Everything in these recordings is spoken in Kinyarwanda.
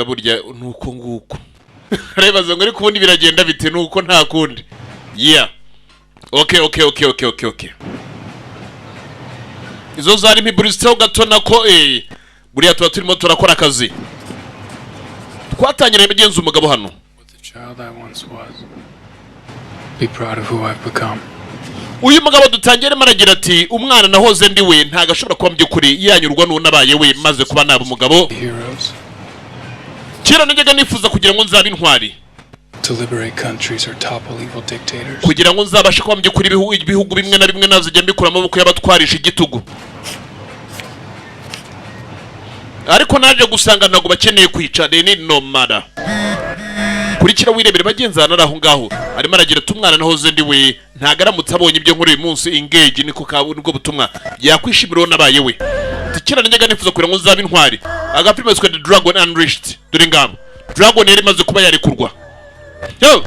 burya nuko nguko rebaza ngo ari kubundi biragenda bite nuko nta kundi yeah okay izo zari imiburisteho gato nako buriya tuba turimo turakora akazi twatangiranye bigenza umugabo hano uyu mugabo dutangiye maragira ati umwana nahoze ndi we ntago ashobora kuba byukuri yanyurwa n'unabaye we maze kuba naba umugabo kira najyaga nifuza kugira ngo nzabe intwari to liberate countries or topple evil dictators kugira ngo nzabashe kuba byukuri ibihugu bimwe na bimwe nazijya mbikura amaboko y'abatwarisha igitugu ariko naje gusanga ntago bakeneye kwica ni nomada kurikira wirebere bagenzana naho ngaho arimo aragira tumwana nahoze ndi we ntagaramutse abonye ibyo nkuri uyu munsi engage niko kabunibwo butumwa yakwishimira nabaye we tikira njyaga nifuza kugira ngo nzabe intwari agapime squad Dargon unleashed dore ngabo Dargon yari maze kuba yarekurwa yo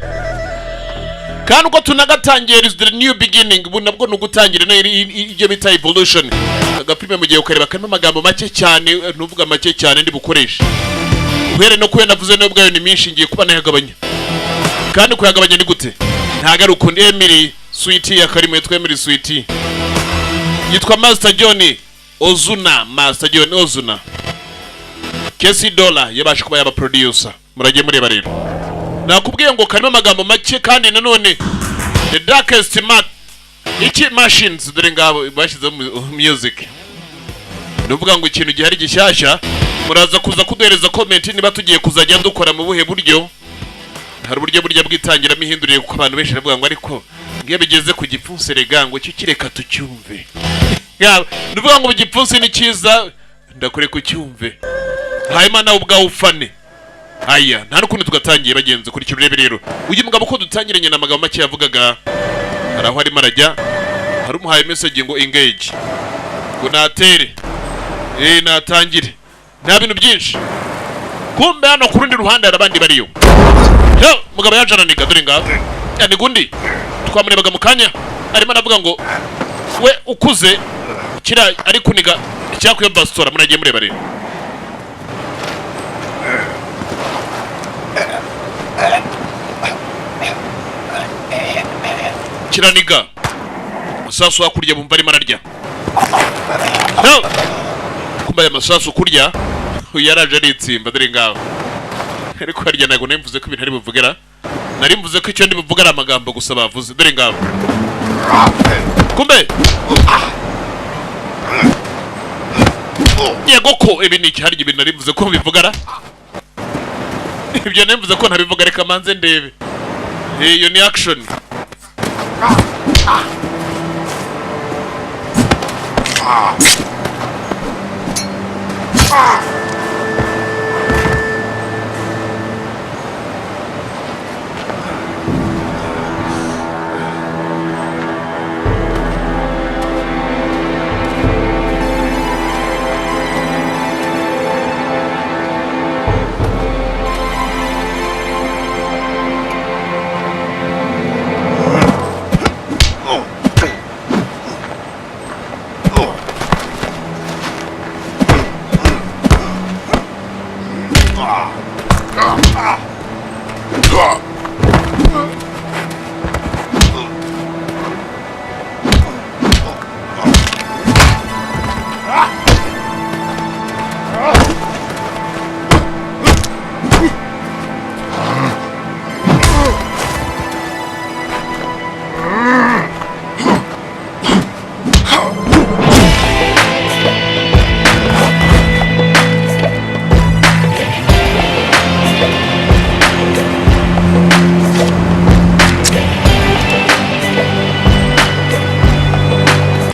kandi uko tunagatangiye is the new beginning bunabwo nugutangira ibyo bita evolution agapime mu gihe ukareba kandi amagambo make cyane nuvuga make cyane ndi bukoresha uhere no kuye navuze no bwayo ni minshi ngiye kuba nayagabanya kandi kuyagabanya ni gute ntaga rukundi Emily Sweetie yakarimo yitwa Emily Sweetie yitwa Master John Ozuna Kesi Dollar yabasha kuba yaba producer muragiye mureba rero nakubwiye ngo karimo amagambo make kandi nanone the darkest iki machines dore ngabo bashize music nuvuga ngo ikintu gihari gishyashya muraza kuza kuduhereza comment niba tugiye kuzajya dukora mu buhe buryo hari uburyo burya bwitangira mihinduriye kuko abantu benshi bavuga ngo ariko ngiye bigeze ku gipfunsi regango cyo kireka tucyumve nuvuga ngo igipfunsi ni cyiza ndakure kucyumve hayima nawe ubwawe ufane aya nta rukundo tugatangiye bagenze kuri kirurebe rero uyu mugabo ko dutangiranye na amagambo make yavugaga araho arimo arajya hari umuhaye message ngo engage ngo natere natangire nta bintu byinshi kumbe hano ku rundi ruhande hari abandi bariyo yo mugabo yajananiga dore ngaho yani gundi twamurebaga mu kanya arimo aravuga ngo we ukuze kira ari kuniga cyakwiye bastora munagiye mureba rero kiraniga masasu akurya bumva arimo ararya no kumbaye masasu kurya yaraje aritsimba dore ngaho ariko harya nago nemvuze ko ibintu ari buvugera nari mvuze ko icyo ndi buvuga ari amagambo gusa bavuze dore ngaho kumbe yego ko ibi ni cyari ibintu nari mvuze ko bivugara ibyo nemvuze ko ntabivuga reka manze ndebe iyo ni action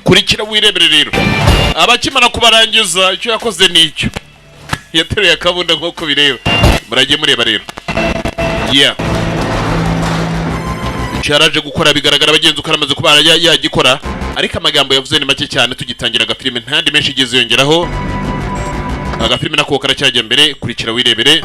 kurikira wirebere rero abakimana kubarangiza icyo yakoze nicyo yateruye akabunda nk'uko bireba muragiye mureba rero yeah cyaraje gukora bigaragara bagenzi uko aramaze kuba yagikora ariko amagambo yavuze ni make cyane tugitangira agafilime ntandi menshi igeze yongeraho agafilime nako karacyajya mbere kurikira wirebere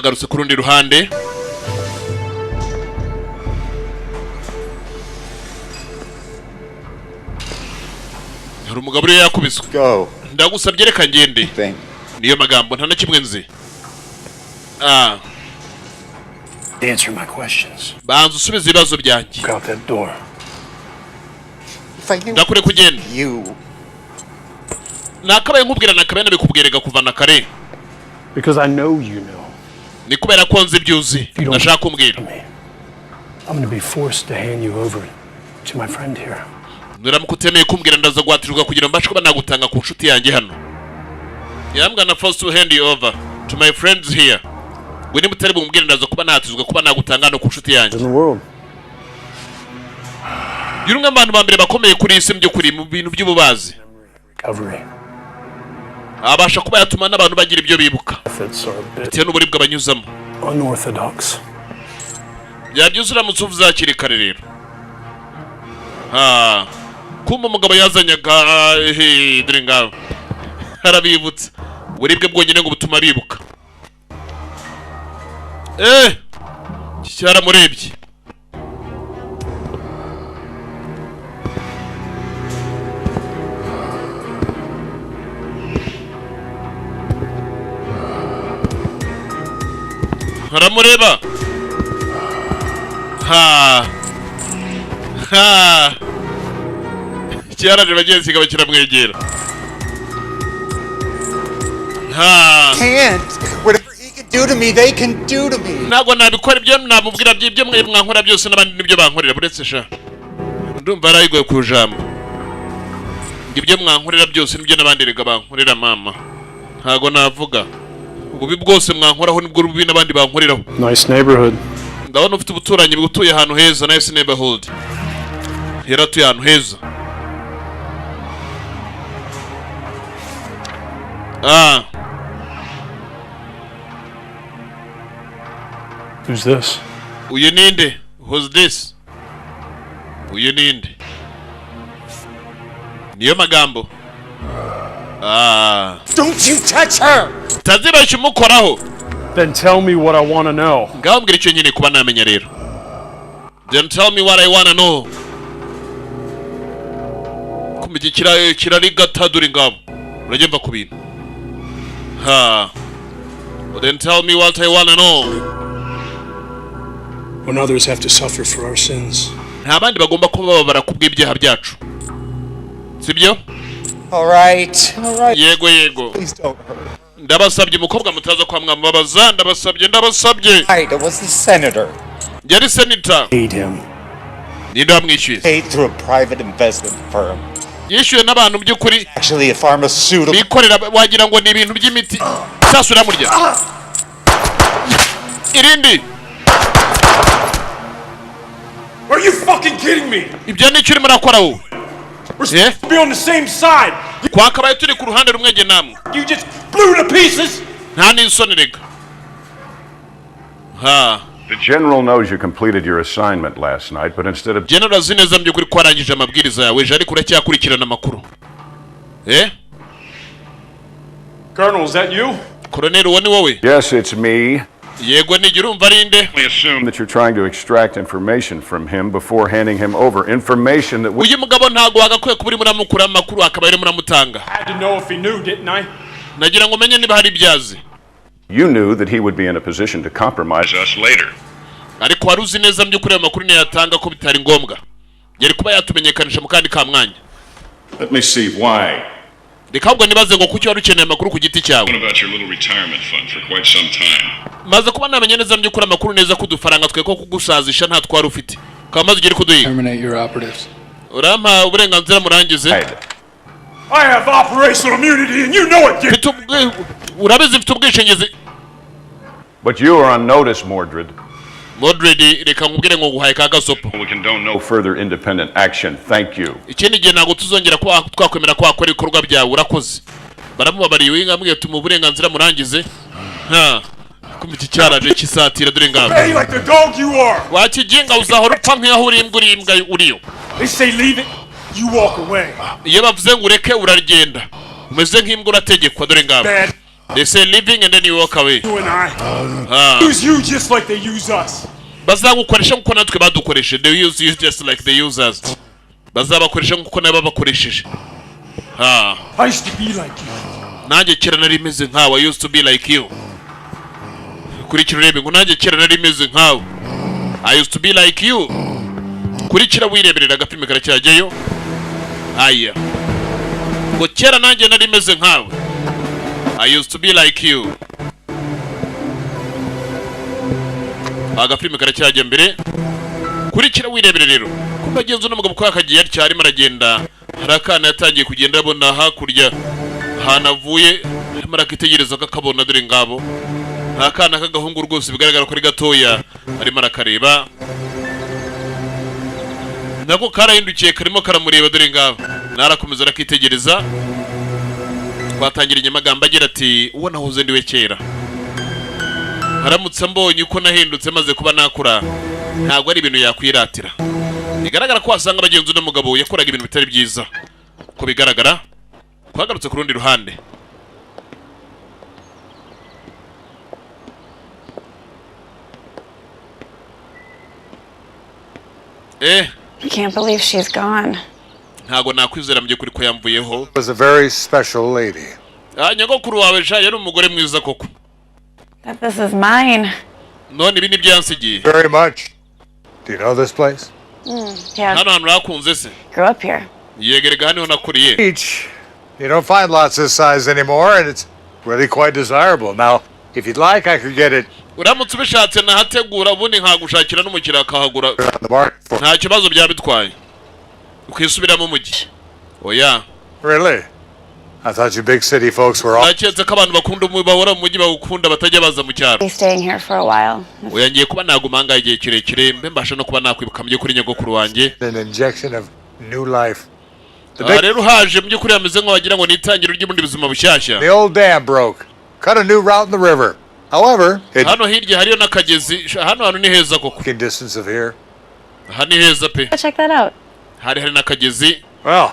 bagarutse ku rundi ruhande. Hari umugabo uri yakubiswe. Ndagusabye reka ngende. Niyo magambo nta na kimwe nzi. Answer my questions. Banza usubize ibibazo byanjye. Out that door. Ndakure kugenda. Nakabaye nkubwira nakabaye nabikubwirega kuva na kare. Because I know you know. Ni kubera ko nzi byuzi. Ndashaka kumbwira. I'm going to be forced to hand you over to my friend here. Nuramukutemeye kumbwira ndaza gwatirwa kugira mbashe kuba nagutanga ku nshuti yanjye hano. I'm gonna force to hand you over to my friends here. Gwe nimutari bumbwira ndaza kuba natizwa kuba nagutanga no ku nshuti yanjye. In the world. Yurumwe abantu bambere bakomeye kuri isi byo kuri mu bintu by'ububazi. Abasha kuba yatuma n'abantu bagira ibyo bibuka. Bitewe n'uburibwa banyuzamo. Unorthodox. Yabyuzura mu tsuvu zakiri kare rero. Kumba umugabo yazanyaga dore ngaho. Harabibutse. Uburibwe bwonyine ngo butuma bibuka. Cyara murebye. Haramureba. Cyaraje bagenzi gabo kiramwegera. Can't. Whatever he can do to me, they can do to me. Nago nabikora ibyo namubwira by'ibyo mwankora byose n'abandi nibyo bankorera buretse sha. Ndumva arayigoye ku jambo. Ibyo mwankorera byose nibyo n'abandi rega bankorera mama. Ntago navuga. Ububi bwose mwankoraho nibwo rubi n'abandi bankoreraho. Nice neighborhood. Ndabona ufite ubuturanyi butuye ahantu heza. Nice neighborhood. Yaratuye ahantu heza. Who's this? Uyu ninde? Who's this? Uyu ninde? Niyo magambo. Don't you touch her! Tazira shimukoraho. Then tell me what I want to know. Ngambwira icyo nyine kuba namenya rero. Then tell me what I want to know. Kumiki kirari gataduri ngabo. Uragenda ku bintu. But then tell me what I want to know. When others have to suffer for our sins. Nta bandi bagomba kuba babara kubw'ibyaha byacu. Sibyo? All right. Yego. Please don't hurt. Ndabasabye umukobwa mutaza kwa mwambabaza. Ndabasabye. Right, it was the senator. Yari senator. Paid him. Ninde wamwishyuye? Paid through a private investment firm. Yishyuye n'abantu by'ukuri. Actually, a pharmaceutical. Bikorera wagira ngo ni ibintu by'imiti. Sasura murya. Irindi. Are you fucking kidding me? Ibyo ni cyo urimo urakora wowe. We're supposed to be on the same side. Kwakabaye turi ku ruhande rumwe nge namwe. You just blew to pieces. Nta n'isoni rega. The general knows you completed your assignment last night, but instead of General zineza mbyukuri ko arangije amabwiriza yawe je ariko uracyakurikirana amakuru. Colonel, is that you? Colonel woni wowe? Yes, it's me. Yego ni urumva rinde. We assume that you're trying to extract information from him before handing him over. Information that Uyu mugabo ntago wagakwiye kuburi muramukura amakuru akaba ari muramutanga. I had to know if he knew, didn't I? Nagira ngo menye niba hari ibyazi. you knew that he would be in a position to compromise us later. Ariko waruzi neza mbyukuri amakuru ne yatanga ko bitari ngombwa. Yari kuba yatumenyekanisha mu kandi ka mwanya. Let me see why. Ndikabwo nibaze ngo kuki warukeneye amakuru ku giti cyawe. What about your little retirement fund for quite some time? Maze kuba namenye neza mbyukuri amakuru neza kudufaranga twe ko kugusazisha nta twari ufite. Kamaze ugire kuduhiga. Terminate your operatives. Urampa uburenganzira murangize. I have operational immunity and you know it. Urabizi mfite ubwishingizi. But you are on notice, Mordred. Mordred reka nkubwire ngo guhaye ka gasopo. We condone no further independent action. Thank you. Ikindi gihe nago tuzongera ko twakwemera ko akora ibikorwa byawe urakoze. Baramubabariye winga mbwiye tuma uburenganzira murangize. Kumiki cyaraje kisatira dore ngabo. Hey, like the dog you are. Wakiginga uzahora upfa nk'aho uri imbwa uriyo. They say leave it, you walk away. Iyo bavuze ngo ureke uragenda. Umeze nk'imbwa urategekwa dore ngabo. Bad. They say living and then you walk away. You and I use you just like they use us. Bazagukoresha nkuko natwe badukoresheje. They use you just like they use us. Bazabakoresha nkuko nabo bakoresheje. I used to be like you. Nanjye kera nari meze nkawe. I used to be like you. Kurikira urebe ngo nanjye kera nari meze nkawe. I used to be like you. Kurikira wireberera agapime karacyajyayo. Aya. Ngo kera nanjye nari meze nkawe. I used to be like you. Agapime karacyajya mbere. Kurikira wirebere rero. Kubagenzo n'umugabo kwa kagiye atya arimo aragenda. Harakana yatangiye kugenda abona hakurya. Hanavuye arimo arakitegereza kakabona dore ngabo. Hakana kagahungu rwose bigaragara ko ari gatoya arimo arakareba. Nako karahindukiye karimo karamureba dore ngabo. Narakomeza rakitegereza. Twatangira inyamagambo agira ati uwo nahoze ndiwe kera. Haramutse mbonye uko nahindutse maze kuba nakura ntabwo ari ibintu yakwiratira. Bigaragara ko wasanga abagenzi n'umugabo yakoraga ibintu bitari byiza. Ko bigaragara twagarutse ku rundi ruhande. I can't believe she's gone. Ntago nakwizera mje kuri ko yamvuyeho. Was a very special lady. Nyagokuru wawe sha yari umugore mwiza koko. That this is mine. None ibi ni byansigiye. Very much. Do you know this place? Yeah. Hano hantu rakunze se. Grew up here. Yegerega hano nakuriye. Beach. You don't find lots this size anymore, and it's really quite desirable. Now, if you'd like, I could get it Uramutse ubishatse nahategura ubundi nkagushakira n'umukira akahagura. on the market for. Nta kibazo byabitwaye. Ukisubiramo umujyi. Oya. Really? I thought you big city folks were all. Naketse ko abantu bakunda bahora mu mujyi bagukunda batajya baza mu cyaro. He's staying here for a while. Oya ngiye kuba nagumanga igihe kirekire mbe mbasha no kuba nakwibuka mje kuri nyogokuru wanjye. An injection of new life. Rero haje mje kuri ameze nko wagira ngo nitangiro ry'ubundi buzima bushyashya. The old dam broke. Cut a new route in the river. However, it's Hano hirya hariyo nakagezi. Hano ni heza koko. in distance of here. Aha ni heza pe. Go check that out. Hari nakagezi. Well,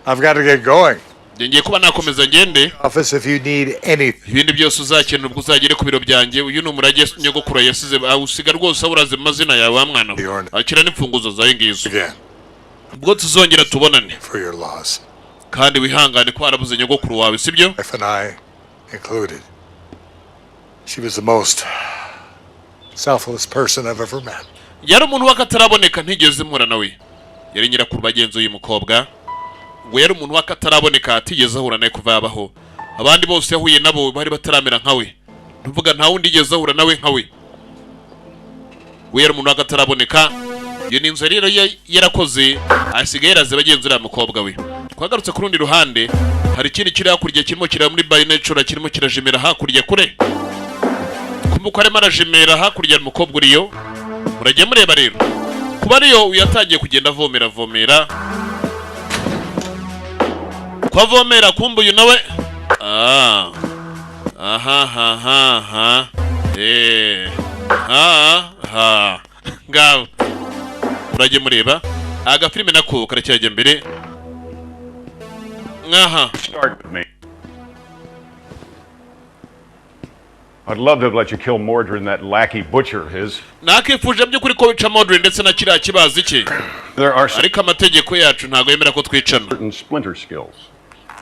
I've got to get going. Ngiye kuba nakomeza ngende. Office if you need anything. Ibindi byose uzakenera ubwo uzagere ku biro byanjye. Uyu ni umurage nyogokuru yasize usiga rwose uraze amazina yawe wa mwana. Akira n'imfunguzo zawe ngizo. Again, Ubwo tuzongera tubonane. for your loss. Kandi wihangane ko harabuze nyogokuru wawe sibyo? Wife and I included. She was the most selfless person I've ever met. Yari umuntu wakataraboneka ntigeze mpura nawe. Yari nyirakuru bagenzi uyu mukobwa. Ngo yari umuntu wakataraboneka atigeze ahura nawe kuva yabaho. Abandi bose yahuye nabo bari bataramera nkawe. Ntuvuga nta wundi igeze ahura nawe nkawe. We yari umuntu wakataraboneka. Iyo ni inzu rero yarakoze asigaye yaraze bagenzi uriya mukobwa we. Twagarutse ku rundi ruhande hari ikindi kiri hakurya kirimo kira muri by nature kirimo kirajimera hakurya kure. Kumuko arimo arajimera hakurya umukobwa uriyo. Murajye mureba rero. Kuba ariyo uyatangiye kugenda avomera. Kwa vomera kumbu uyu nawe. Aha. Ngaho. Murajye mureba. Aga filime nako karacyajya mbere. Start with me. I'd love to have let you kill Mordred and that lackey butcher of his. Nakifuje by'ukuri ko wica Mordred ndetse na kiriya kibazi cye. There are Ariko amategeko yacu ntago yemera ko twicana. certain splinter skills.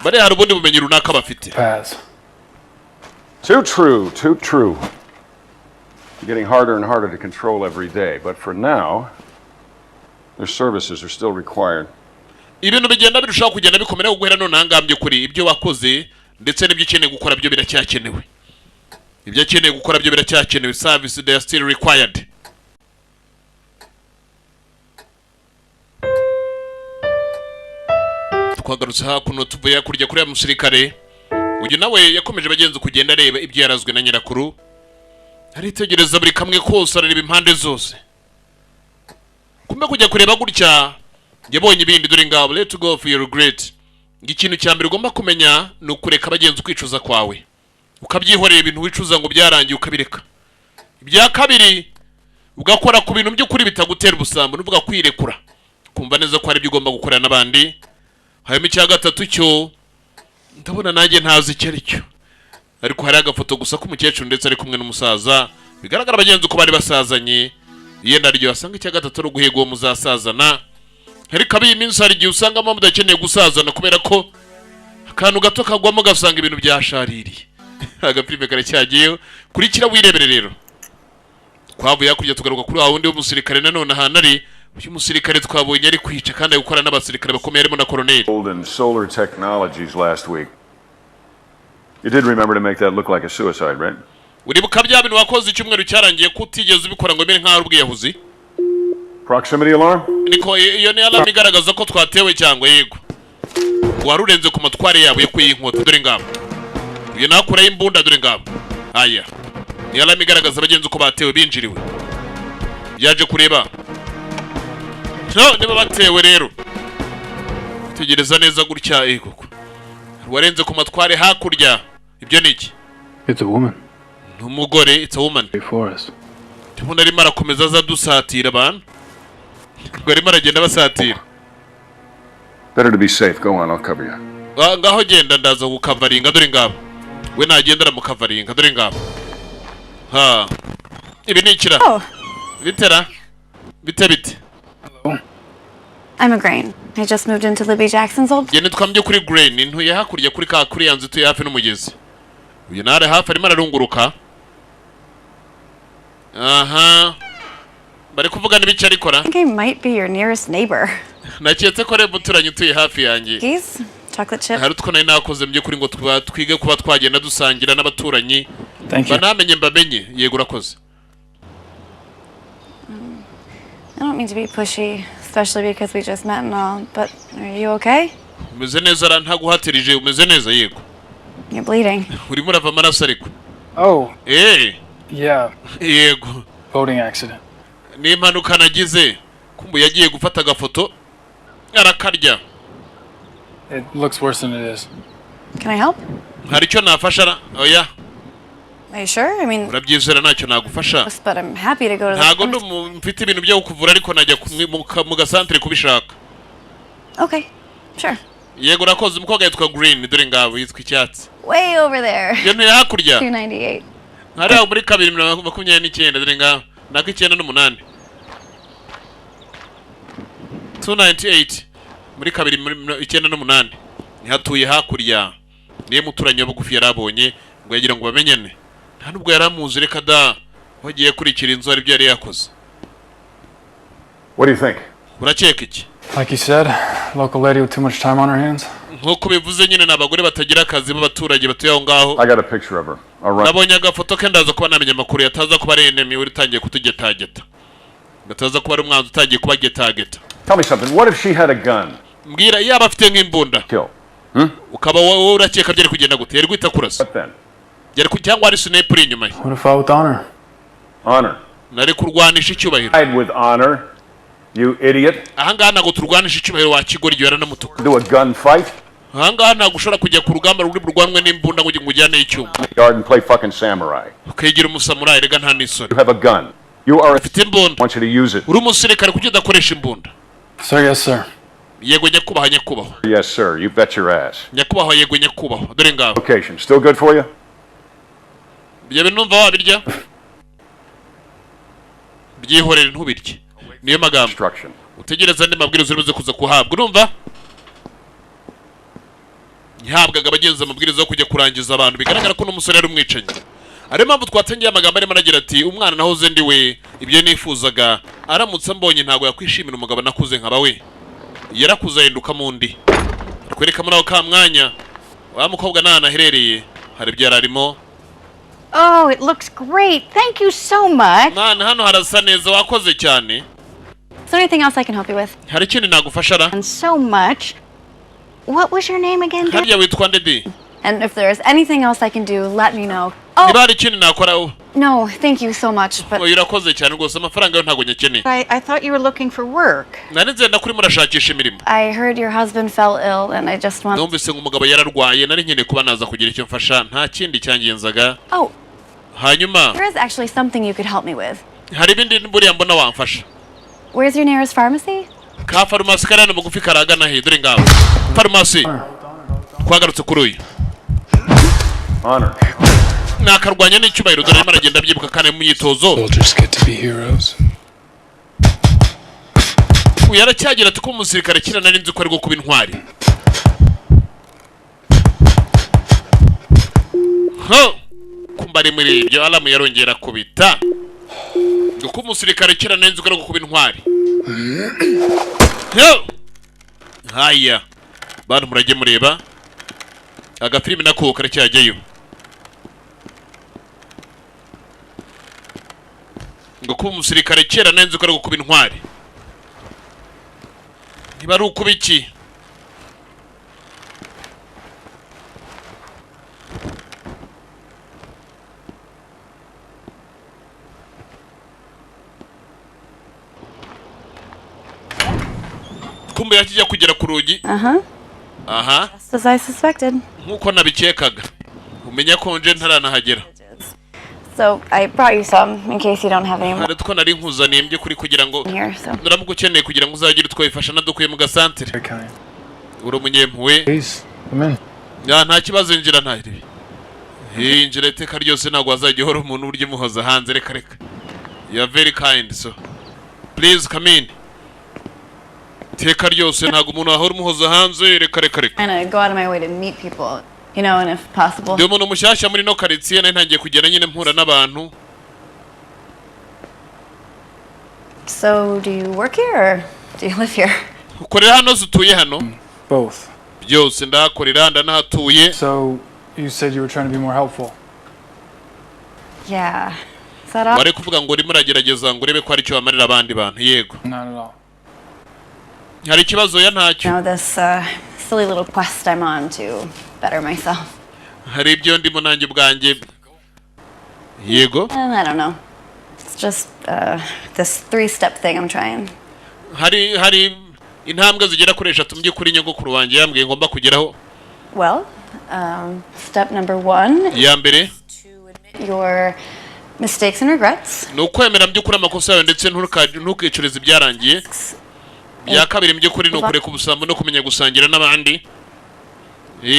Bari hari ubundi bumenyi runaka bafite. Pass. Too true, too true. Getting harder and harder to control every day, but for now, their services are still required. Ibintu bigenda birushaho kugenda bikomera guhera none hangambye kuri ibyo wakoze ndetse n'ibyo ukeneye gukora byo biracyakenewe. Ibyo akeneye gukora byo biracyakenewe. Service they are still required. Twagarutse hakuno tuvuye kurya kuri ya musirikare. Uyu nawe yakomeje bagenzi kugenda areba ibyo yarazwe na nyirakuru. Aritegereza buri kamwe kose areba impande zose. Kumbe kujya kureba gutya yabonye ibindi dore ngabo. Let go for your regret. Ikintu cya mbere ugomba kumenya ni ukureka abagenzi kwicuza kwawe. Ukabyihorera ibintu wicuza ngo byarangiye ukabireka. Ibya kabiri ugakora ku bintu by'ukuri bitagutera ubusambo nuvuga kwirekura. Kumva neza ko ari byo ugomba gukorana n'abandi. Hayemo icya gatatu cyo ndabona nanjye ntazi icyo ari cyo. ariko hari agafoto gusa k'umukecuru ndetse ari kumwe n'umusaza bigaragara abagenzi ko bari basazanye yenda ryo asanga icya gatatu ari guhiga uwo muzasazana ariko abiyi minsi hari igihe usangamo mudakeneye gusazana kubera ko akantu gato kagwamo gasanga ibintu byashaririye agapime karacyagiyeyo kurikira wirebere rero twavuye hakurya tugaruka kuri wundi w'umusirikare nanone ahantu ari uyu musirikare twabonye ari kwica kandi ari gukora n'abasirikare bakomeye harimo na koloneli. And solar technologies last week. You did remember to make that look like a suicide, right? uribuka bya bintu wakoze icyumweru cyarangiye kutigeze ubikora ngo bene nk'aho ubwiyahuzi. Proximity alarm? Niko iyo ni alarm igaragaza ko twatewe cyangwa yego warurenze ku matware yabo yo kuyinkota dore ngabo uyu nakura imbunda dore ngabo aya ni alarm igaragaza abagenzi ko batewe binjiriwe yaje kureba no niba batewe rero tegereza neza gutya koko warenze ku matware hakurya ibyo niki. It's a woman. Numugore, it's a woman. Before us. Tubona ari marakomeza za dusatira abantu. Gwari maragenda basatira. Better to be safe. Go on, I'll cover you. Ngaho genda ndaza gukavaringa dore ngabo. We nagendera mu kavaringa dore ngabo. Ha. Ibi ni ikira. Oh. Bitera. Bite. Hello. I'm a grain. I just moved into Libby Jackson's old. Yene twambye kuri grain ntuye hakurya kuri yanzu tuye hafi n'umugezi. Uyu nare hafi arimo ararunguruka. Aha. Bari kuvuga n'ibiki arikora. I think I might be your nearest neighbor. Naketse ko rebo turanye tuye hafi yanjye. Keys? Chocolate chip? Hari utwo nari nakoze mbye kuri ngo twige kuba twagenda dusangira n'abaturanyi. Thank you. Banamenye mbamenye yego urakoze. I don't mean to be pushy, especially because we just met and all, but are you okay? Umeze neza ara ntaguhatirije umeze neza yego. You're bleeding. Urimo urava amaraso ariko. Oh. Yeah. Yego. Boating accident. Ni impanuka nagize. Kumbu yagiye gufata agafoto arakarya. It looks worse than it is. Can I help? Hari icyo nafasha oya. Are you sure? I mean, Urabyizera ntacyo nagufasha. but I'm happy to go to Ntago the... mfite ibintu byo kuvura ariko najya mu gasantere kubishaka. Okay, sure. Yego urakoze umukobwa yitwa Green dore ngabo yitwa icyatsi. Way over there. Yo ntuye hakurya. 298. Hari aho muri 229 dore ngabo. Nako 98. 298 muri 298 nihatuye hakurya. Niye muturanye bugufi yarabonye ngo yagira ngo bamenyane. Nta nubwo yaramuzi reka da wagiye kurikira inzu ari byo yari yakoze. What do you think? Urakeka iki? Like you said, local lady with too much time on her hands. Nkuko bivuze nyine nabagore batagira akazi b'abaturage batuye aho ngaho. I got a picture of her. All right. Nabonye agafoto ke ndaza kuba namenye amakuru yataza kuba ari enemy uri tangiye kutugetageta. Bataza kuba ari umwanzi utangiye kuba getageta. Tell me something. What if she had a gun? Mbwira yaba afite nk'imbunda. Kill. Ukaba wowe urakeka byari kugenda gute? Yari guhita kurasa. What then? Yari cyangwa ari sniper uri inyuma ye. What if I with honor? Honor. Nari kurwanisha icyubahiro. Hide with honor, you idiot. Ahangaha ntago turwanisha icyubahiro wa kigori gihe yaranamutuka. Do a gunfight. Ahangaha ntago ushobora kujya ku rugamba ruri burwanwe n'imbunda ngo ujyane icyuma. Yard and play fucking samurai. Ukigira umusamurai rega nta nisoni. You have a gun. You are a Ufite imbunda. I want you to use it. Uri umusirikare kuki udakoresha imbunda? Sir, yes, sir. Yego nyakubahwa. Yes, sir. You bet your ass. Nyakubahwa yego nyakubahwa. Dore ngabo. Location. Still good for you? Ibyo bintu numva wabirya. Byihorere ntubirye. Niyo magambo. Instruction. Utegereza andi mabwiriza uribuze kuza kuhabwa. Urumva? Ntihabwaga abagenza amabwiriza yo kujya kurangiza abantu bigaragara ko n'umusore ari umwicanyi. Ari mpamvu twatangiye amagambo arimo aragira ati umwana nahoze ndi we ibyo nifuzaga aramutse mbonye ntago yakwishimira umugabo nakuze nkaba we. Yarakuza ahinduka mundi. Kwereka muri aho ka mwanya wa mukobwa nanaherereye hari ibyo yararimo. Oh, it looks great. Thank you so much. Mana hano harasa neza wakoze cyane. Is there anything else I can help you with? Hari ikindi nagufasha ra? And so much. What was your name again, dear? Harya witwa Ndedi? And if there is anything else I can do, let me know. Oh, Niba hari ikindi nakora no, thank you so much, but... urakoze cyane rwose amafaranga yo ntago nyakeneye. I thought you were looking for work. Nari nzenda kuri murashakisha imirimo. I heard your husband fell ill and I just want... Numvise ngo umugabo yararwaye nari nkeneye kuba naza kugira icyo mfasha nta kindi cyangenzaga. Oh, Hanyuma there is actually something you could help me with. hari ibindi buriya mbona wamfasha. Where's your nearest pharmacy? Ka farumasi kari hano bugufi karagana he dore ngabo. Farumasi. Twagarutse kuri uyu. Honor. nakarwanya n'icyubahiro dore arimo aragenda abyibuka kandi mu myitozo. Soldiers get to be heroes. Yaracyagira ati ko umusirikare kira nari nzi ko ari kuba intwari. Kumbari muri ibyo alamu yarongera kubita. Ngo umusirikare kira nari nzi ko ari kuba intwari. Haya. Bantu murage mureba. Agafilimi nako karacyajyayo. Ngo umusirikare kira nari nzi ko ari kuba intwari. Niba ari ukuba iki? Kumbe yakijya kugera ku rugi. Aha. Just as I suspected. Nkuko nabikekaga. Umenya ko nje ntaranahagera. So I brought you some in case you don't have any more. Hari two nari nkuzaniye mbye kuri kugira ngo ndaramuko ukeneye kugira ngo uzagire twifasha nadukuye mu gasantere. Uri umunyempuwe. Please, come in. Ya nta kibazo injira ntari. Injira iteka ryose ntabwo azajya hora umuntu urye muhoza hanze reka. You are very kind so. Please come in. Iteka ryose ntabwo umuntu ahora umuhoza hanze reka. And I go out of my way to meet people. You know, and if possible. Ndi umuntu mushyashya muri no quartier nari ntangiye kugera nyine mpura n'abantu. So, do you work here or do you live here? Ukorera hano zutuye hano? Both. Byose ndakorera ndanahatuye. So, you said you were trying to be more helpful. Yeah. Is that all? Wari kuvuga ngo urimo uragerageza ngo urebe ko hari icyo wamarira abandi bantu. Yego. Not at all. Hari ikibazo ya ntacyo. You know, this silly little quest I'm on to better myself. Hari ibyo ndimo nanjye ubwanjye. Yego. I don't know. It's just this 3-step thing I'm trying. Hari intambwe zigera kuri 3 mujye kuri nyogokuru wanjye yambwiye ngomba kugeraho. Well, step number 1. Ya mbere. To admit your mistakes and regrets. No kwemera by'ukuri amakosa yawe ndetse ntukicureze ibyarangiye. Ya kabiri by'ukuri no kureka ubusambo no kumenya gusangira n'abandi.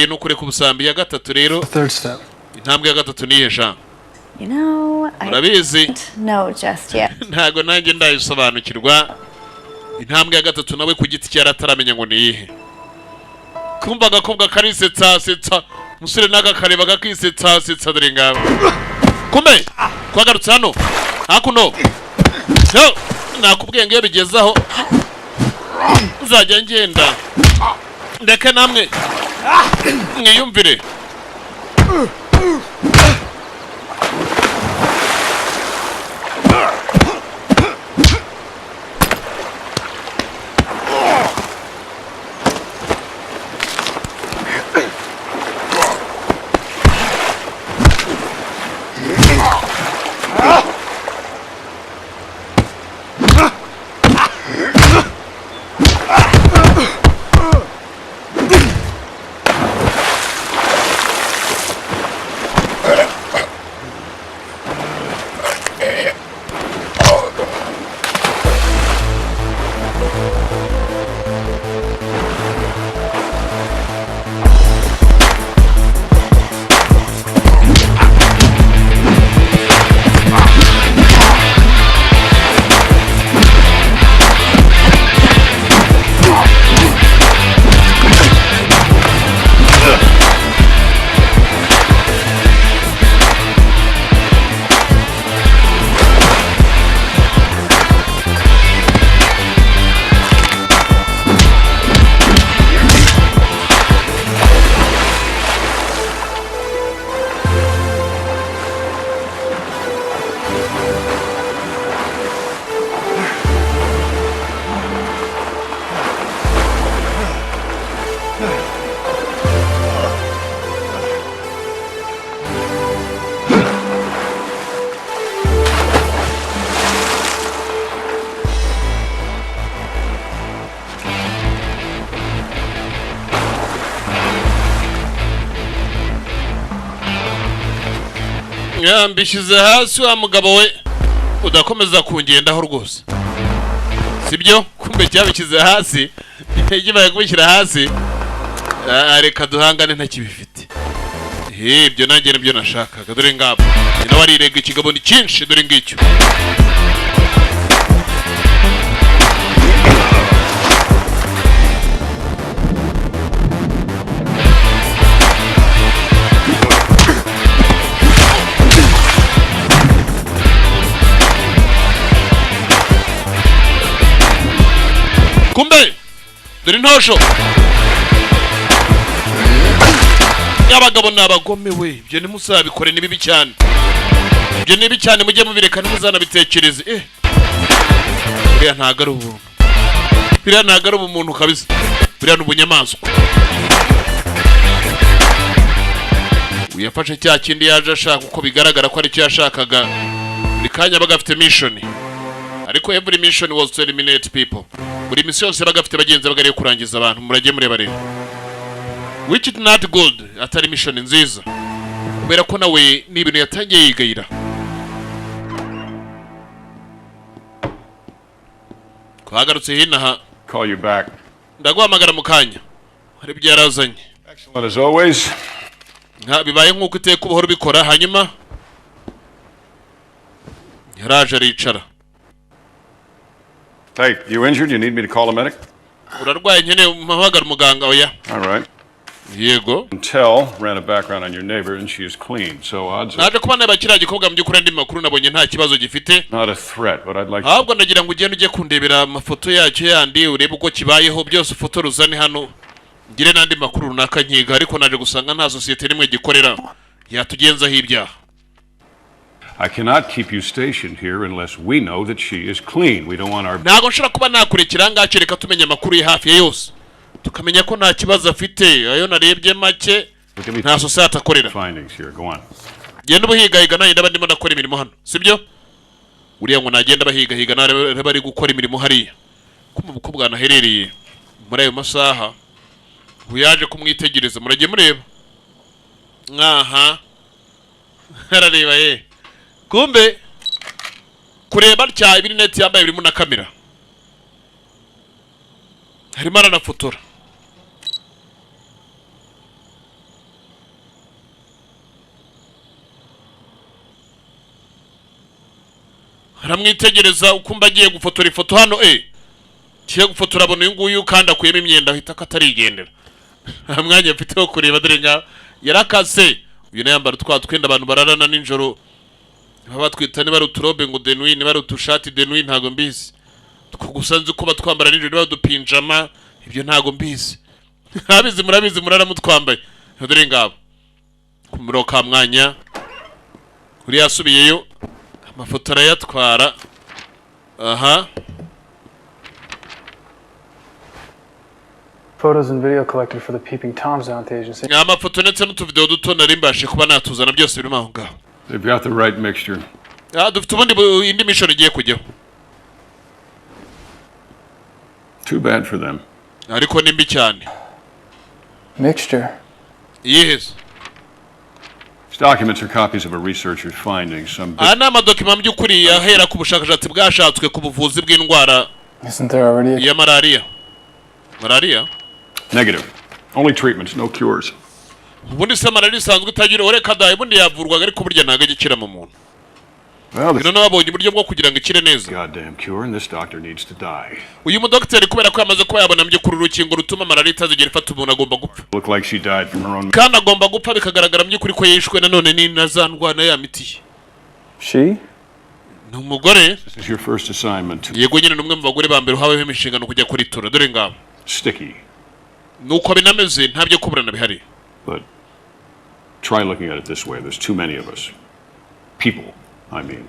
No kureka ubusambo. Ya gatatu rero. Third step. Intambwe ya gatatu ni hesha. You know, I don't know just yet. Ntago nanjye ndayisobanukirwa. Intambwe ya gatatu nawe ku giti cyara ataramenya ngo ni yihe. Kumva agakobwa karisetsa musore n'agakareba gakisetsa dore ngabo. Kumbe kwagarutse hano hakuno. Nakubwenge bigezaho uzajya ngenda ndeke namwe mwiyumvire. Mbishyize hasi wa mugabo we udakomeza kungendaho rwose. Sibyo kumbe cyabishyize hasi igiye kubishyira hasi reka duhangane nta kibifite. ibyo nanjye nibyo nashakaga dore ngabo nyina warirega ikigabo ni cyinshi dore ngicyo kumbe dore ntosho abagabo n'abagome we ibyo ntimuzabikore ni bibi cyane ibyo ni bibi cyane mujye mubireka ntimuzanabitekereze biriya ntago ari ubuntu biriya ntago ari ubumuntu kabisa biriya ni ubunyamaswa uyafashe cya kindi yaje ashaka uko bigaragara ko aricyo yashakaga buri kanya baga afite mission ariko every mission was to eliminate people buri misi yose baga afite bagenzi bagariye kurangiza abantu murajye mureba rero which is not good atari mission nziza kubera ko nawe ni ibintu yatangiye yigayira kwagarutse hinaha Call you back. ndaguhamagara mu kanya hari byarazanye Excellent as always. bibaye nk'uko iteka ubuhoro bikora hanyuma yaraje aricara Hey, you injured? You need me to call a medic? urarwaye nkeneye umuhamagara umuganga oya All right. yego Intel ran a background on your neighbor and she is clean, so odds are naje kuba naba kiriya gikobwa mu by'ukuri andi makuru nabonye nta kibazo gifite not a threat, but I'd like to... ahubwo ndagira ngo ugende ujye kundebera amafoto yacyo yandi urebe uko kibayeho byose ufotoruzane hano ngire n'andi makuru runaka nkiga ariko naje gusanga nta sosiyete n'imwe gikorera yatugenzaho ibyaha I cannot keep you stationed here unless we know that she is clean. We don't want our... ntabwo nshobora kuba nakurekera ngaho reka tumenya amakuru ye hafi ya yose tukamenya ko nta kibazo afite ayo narebye make nta sosiyete akorera findings here. Go on. genda ubuhigahiga nanjye ndaba ndimo ndakora imirimo hano sibyo uriya ngo nagenda bahigahiga nawe bari gukora imirimo hariya ko mu buko bwanaherereye muri ayo masaha uyaje kumwitegereza murajye mureba harareba ye kumbe kureba cya ibineti yambaye birimo na kamera harimo aranafotora haramwitegereza ukumva agiye gufotora ifoto hano kiye gufotora abona uyu nguyu kandi akuyemo imyenda ahita akatarigendera nta mwanya mfite wo kureba dore nga yarakase uyu nayambara twenda abantu bararana ninjoro baba twita niba ari uturobe ngo denuyi niba ari utushati denuyi ntago mbizi gusa nzi ko batwambara ninjoro niba dupinjama ibyo ntago mbizi abizi murabizi muraramutwambaye dore ngabo kumuro ka mwanya uri yasubiyeyo amafoto arayatwara Photos and video collected for the Peeping Tom Sound agency. amafoto ndetse n'utuvideo duto nari mbashe kuba natuzana byose birimo aho ngaho They've got the right mixture. dufite ubundi indi mission igiye kujyaho Too bad for them. ariko ni mbi cyane Mixture? yes These documents are copies of a researcher's findings. Some aya ni amadokima mu by'ukuri yahera ku bushakashatsi bwashatswe ku buvuzi bw'indwara Isn't there already ya malariya negative. Only treatments, no cures. ubundi se malariya isanzwe itagira ureka dayi ubundi yavurwaga ariko burya ntago igikira mu muntu Well, this bino nababonye uburyo bwo kugira ngo ikire neza goddamn cure, and this doctor needs to die. uyu mudokiteri kubera ko yamaze kuba yabona mu by'ukuri urukingo rutuma malariya itazigera ifata umuntu agomba gupfa Look like she died from her own... kandi agomba gupfa bikagaragara mu by'ukuri ko yishwe nanone ni na za ndwara ya miti she? ni umugore This is your first assignment. yego nyine ni umwe mu bagore ba mbere uhaweho inshingano kujya kuritura dore ngabo Sticky, nuko binameze nta byo kuburana bihari but try looking at it this way. There's too many of us. People, I mean.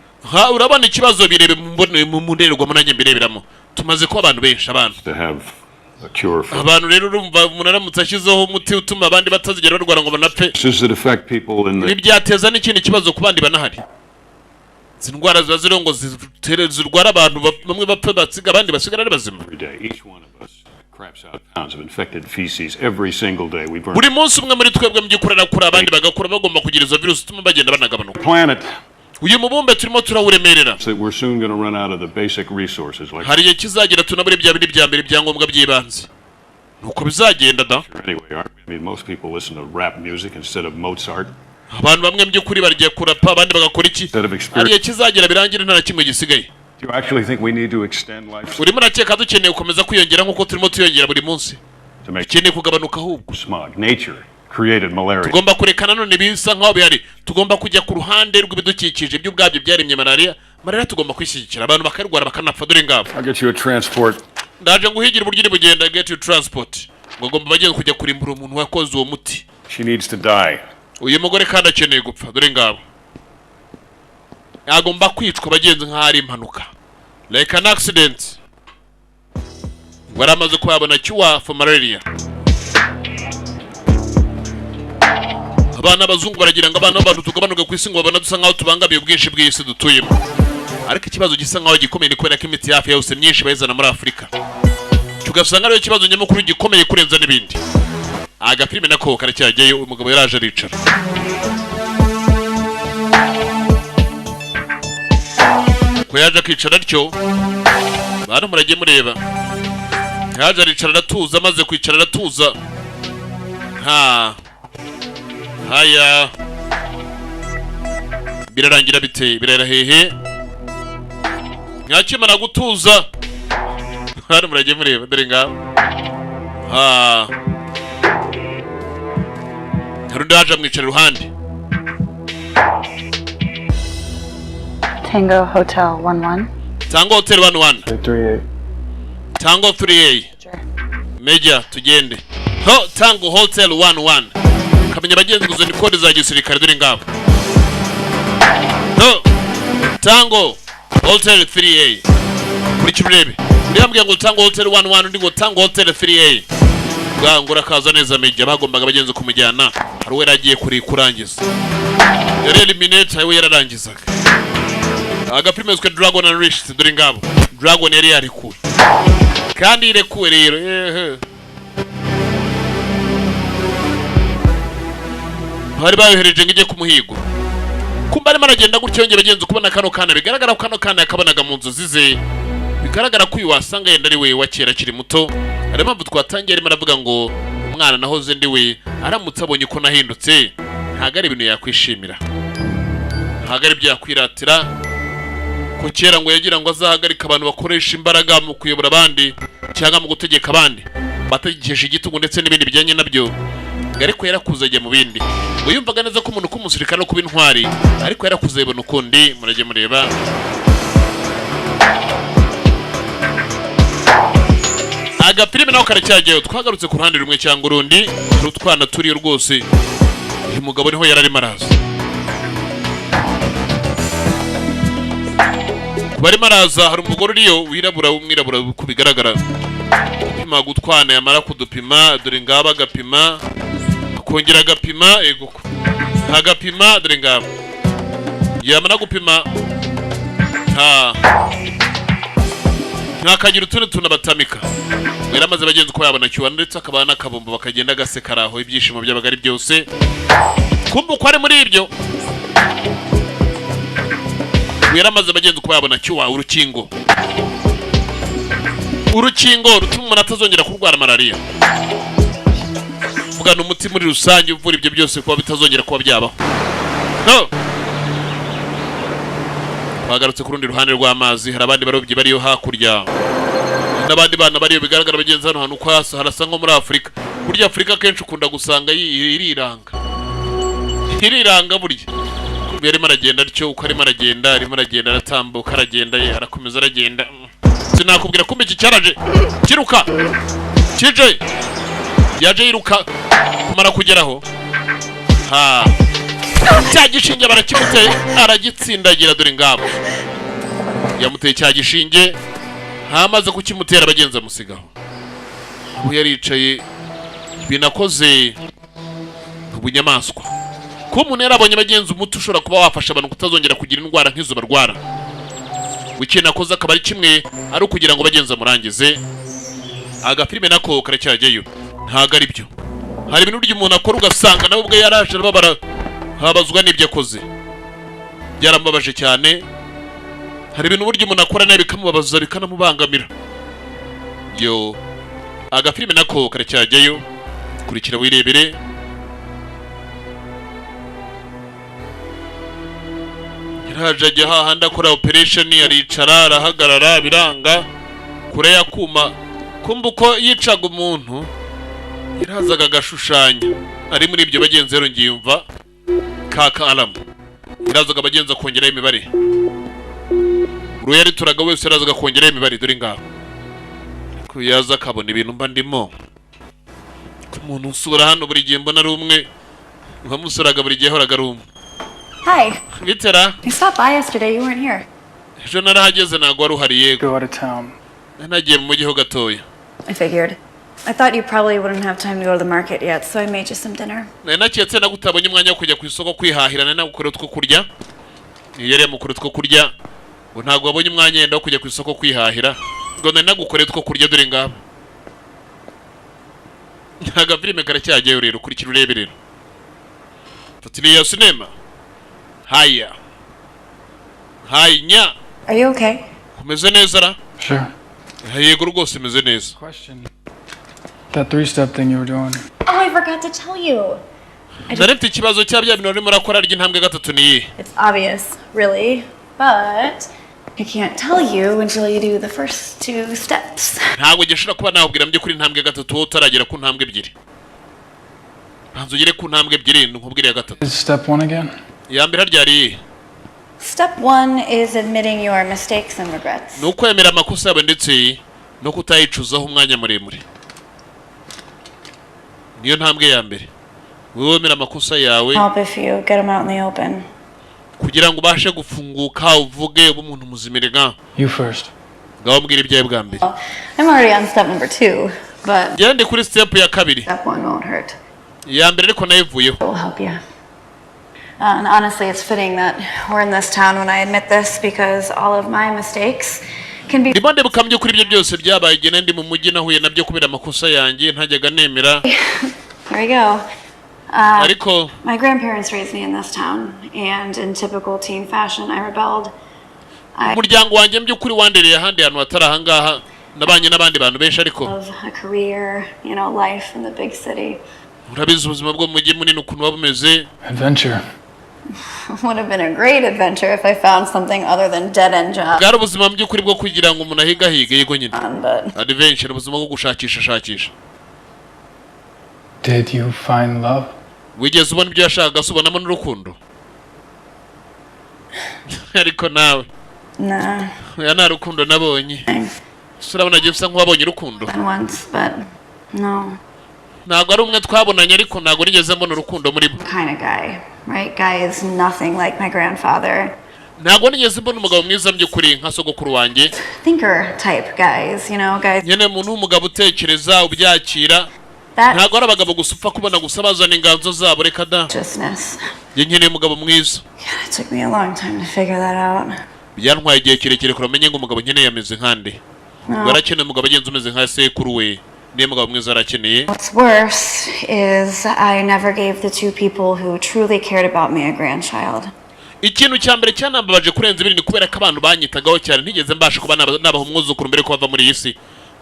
urabona ikibazo birebe mu ndorerwamo nanjye mbireberamo tumaze kuba abantu benshi abantu To have a cure for... abantu rero urumva umuntu aramutse ashyizeho umuti utuma abandi batazigera barwara ngo banapfe This that affect people in ibi the... byateza n'ikindi kibazo ku bandi banahari izi ndwara ziba ziriho ngo zirwara abantu bamwe bapfe basiga abandi basigara ari bazima Every day, each one of us craps out pounds of infected feces every single day. We burn buri munsi umwe muri twebwe mu by'ukuri arakura abandi bagakura bagomba kugira izo virusi ituma bagenda banagabanuka the planet. uyu mubumbe turimo turawuremerera So that we're soon going to run out of the basic resources like... hari igihe kizagira tunabure bya bindi bya mbere ibyangombwa by'ibanze nuko bizagenda da Anyway, aren't we? I mean, most people listen to rap music instead of Mozart. abantu bamwe by'ukuri bagiye kurapa abandi bagakora iki ariye kizagera birangire nta kimwe gisigaye. Do you actually think we need to extend life? urimo nakeka dukeneye gukomeza kwiyongera nk'uko turimo tuyongera buri munsi dukeneye kugabanuka ahubwo. Smog. Nature created malaria. tugomba kurekana none bisa nk'aho bihari tugomba kujya ku ruhande rw'ibidukikije by'ubwabyo byaremye malaria tugomba kwishyigikira abantu bakarwara bakanapfa dore ngabo. I'll get you a transport. ndaje nguhigira uburyo bugenda get you transport ngomba bagiye kujya kurimbura umuntu wakoze uwo muti. She needs to die. uyu mugore kandi akeneye gupfa dore ngabo agomba kwicwa bagenzi nk'ahari impanuka like an accident. waramaze kwabona cure for malaria. abana bazungu baragira ngo abana b'abantu tugabanuke ku isi ngo babona dusa nk'aho tubangamiye ubwinshi bw'isi dutuyemo, ariko ikibazo gisa nk'aho gikomeye ni kubera ko imiti hafi ya yose myinshi bayizana muri Afurika, tugasanga ariyo kibazo nyamukuru gikomeye kurenza n'ibindi. agafilime nako karacyajyayo umugabo yaraje aricara ko yaje akicara atyo bantu muragiye mureba yaje aricara aratuza maze kwicara aratuza haya birarangira bite birera hehe mwakimara gutuza bantu muragiye mureba dore ngaho harundi haje amwicara iruhande. Tango Hotel 11. Tango Hotel 11. 38. Tango 38. Major tugende. Tango Hotel 11. Kamenya bagenzi guzo ni kode za gisirikare dore ngabo. Tango Hotel 3A. Muri kibrebe. Ndiyambwiye ngo Tango Hotel 11 ndi ngo Tango Hotel 3A. Ngura kaza neza Major bagombaga bagenzi kumujyana. Hari we ragiye kuri kurangiza. Yari eliminate ayo yararangizaga. Agapime twa Dargon and Rich dore ngabo. Dargon yari yarikuye. Kandi irekuwe rero. Hari bayohereje ngije kumuhigo. Kumba ari maragenda gutyo nge bagenzi kubona kano kana bigaragara ko kano kana yakabanaga mu nzozi ze. Bigaragara ko uyu wasanga yenda ari we wakera kiri muto. Ari mpamvu twatangiye arimo aravuga ngo umwana nahoze ndi we aramutse abonye ko nahindutse ntago ari ibintu yakwishimira. Ntago ari byo yakwiratira. Ko kera ngo yagira ngo azahagarika abantu bakoresha imbaraga mu kuyobora abandi cyangwa mu gutegeka abandi bategesha igitugu ndetse n'ibindi bijyanye nabyo. Ariko yarakuze ajya mu bindi. Uyumvaga neza ko umuntu kumusirikana no kuba intwari ariko yarakuze ibona ukundi murage mureba. Agapirime naho karacyajyayo twagarutse ku ruhande rumwe cyangwa urundi rutwana turiyo rwose. Uyu mugabo niho yararimo araza. Bari maraza hari umugore uriyo wirabura umwirabura uko bigaragara. Gupima gutwana yamara kudupima dore ngaba agapima akongera agapima ego agapima dore ngaba yamara gupima ntakagira utundi tunabatamika. Yaramaze bagenzi ko yabona cyuwa ndetse akabana n'akabombo bakagenda gasekaraho ibyishimo by'abagari byose. Kumva ko ari muri ibyo yaramaze bagenzi ko yabona cyuwa urukingo rutuma umuntu atazongera kurwara malaria. Vuga n'umuti muri rusange uvura ibyo byose kuba bitazongera kuba byabaho. Bagarutse ku rundi ruhande rw'amazi hari abandi barobyi bariyo hakurya n'abandi bana bariyo bigaragara bagenzi hano hantu kwasa harasa nko muri Afurika. Burya Afurika kenshi ukunda gusanga iriranga burya yarimo aragenda atyo uko arimo aragenda aratambuka aragenda arakomeza aragenda. Sinakubwira kumbe iki cyaraje kiruka kije yaje yiruka kumara kugeraho cya gishinge barakimuteye aragitsindagira dore ngabo yamuteye cya gishinge hamaze kukimutera bagenza musigaho. Ubu yaricaye binakoze ubunyamaswa ko umuntu yarabonye bagenzi umuti ushobora kuba wafasha abantu kutazongera kugira indwara nk'izo barwara. W'ikintu akoze akaba ari kimwe ari ukugira ngo bagenza murangize. Agafilime nako karacyajyayo ntago ari byo. Hari ibintu by'umuntu akora ugasanga nawe ubwe yaraje arababara habazwa n'ibyo akoze byarambabaje cyane. Hari ibintu buryo umuntu akora nawe bikamubabaza bikanamubangamira. Agafilime nako karacyajyayo kurikira wirebere. Yaraje ajya hahandi akora operation, aricara arahagarara biranga kure yakuma. Kumva uko yicaga umuntu yarazaga agashushanya. Ari muri ibyo bagenzi rero ngiyumva kaka alamu yarazaga abagenza kongera imibare. Buri yarituraga wese yarazaga kongera imibare. Dore ngaho ko yaza akabona ibintu mba ndimo. Umuntu usura hano buri gihe mbona ari umwe, nkamusuraga buri gihe horaga ari umwe. Hi. Bitera. You stopped by yesterday. You weren't here. Ejo narahageze ntabwo wari uhari yego. Go out of town. Nagiye mu mujyi ho gatoya. I figured. I thought you probably wouldn't have time to go to the market yet, so I made you some dinner. Naketse nagutabonye umwanya wo kujya ku isoko kwihahirana na gukora two kurya. Yari yamukora two kurya. Ngo ntabwo wabonye umwanya yenda wo kujya ku isoko kwihahira. Ngo nagukore two kurya dore ngabo. Ntaga filime karacyagiye rero kurikira urebe rero. Fatiliya sinema. Haya. Hanya. Are you okay? Kumeze neza ra? Sure. Yego rwose meze neza. Question. That three-step thing you were doing. Oh, I forgot to tell you. Narefite ikibazo cya bya bintu urimo urakora ry'intambwe gatatu niyi. It's obvious, really, but I can't tell you until you do the first two steps. Ntabwo gishobora kuba nakubwira mye kuri intambwe gatatu utaragera ku ntambwe ebyiri. Banzo ugere ku ntambwe ebyiri nkubwire ya gatatu. Is step one again? Ya mbere ryari. Step 1 is admitting your mistakes and regrets. Nuko yemera amakosa yawe ndetse no kutayicuzaho umwanya muremure. Niyo ntambwe ya mbere. Wewe wemera amakosa yawe. Help if you get them out in the open. Kugira ngo ubashe gufunguka uvuge umuntu muzimirega. You first. Ngaho mbwira ibyaye bwa mbere. I'm already on step number 2, but Gende kuri step ya kabiri. step 1 won't hurt. Ya mbere ariko nayivuyeho. It will help you. And honestly, it's fitting that we're in this town when I admit this because all of my mistakes can be. Ndimo ndebuka mye kuri ibyo byose byabaye gene ndi mu mujyi nahuye nabyo kubera amakosa yanjye ntajyaga nemera. There we go. Ariko My grandparents raised me in this town, and in typical teen fashion, I rebelled. umuryango wanjye mye kuri wandereye ahandi hantu hatari ahangaha nabanye n'abandi bantu benshi ariko Of a career, you know, life in the big city. urabizi ubuzima bwo mu mujyi munini ukuntu waba bumeze. Adventure. Would have been a great adventure if I found something other than dead-end job. Bwari ubuzima mu by'ukuri bwo kugira ngo umuntu ahigahige yego nyine. But Adventure ubuzima bwo gushakisha. Did you find love? Wigeze ubona ibyo yashakaga subonamo n'urukundo? Ariko nawe nah, ya nta rukundo nabonye. Surabona je bisa nk'uwabonye urukundo. once, but no. Ntabwo ari umwe twabonanye ariko ntabwo nigeze mbona urukundo muri bo. Kind of guy, right? Guy is nothing like my grandfather. Ntabwo nigeze mbona umugabo mwiza mu by'ukuri nka sogokuru wanjye. Thinker type guys, you know, guys. Nyene umuntu w'umugabo utekereza ubyakira. That Ntabwo ari abagabo gusa upfa kubona gusa bazana inganzo zabo reka da. justness. Njye nkeneye umugabo mwiza. It took me a long time to figure that out. Byantwaye igihe kirekire kuramenye ngo umugabo nkeneye ameze nkande. No. Barakeneye umugabo agenze umeze nka sekuru we. Niyo mugabo mwiza arakeneye. What's worse is I never gave the two people who truly cared about me a grandchild. Ikintu cya mbere cyanambabaje kurenza ibiri ni kubera ko abantu banyitagaho cyane ntigeze mbasha kuba nabaha umwuzukuru mbere ko bava muri iyi si.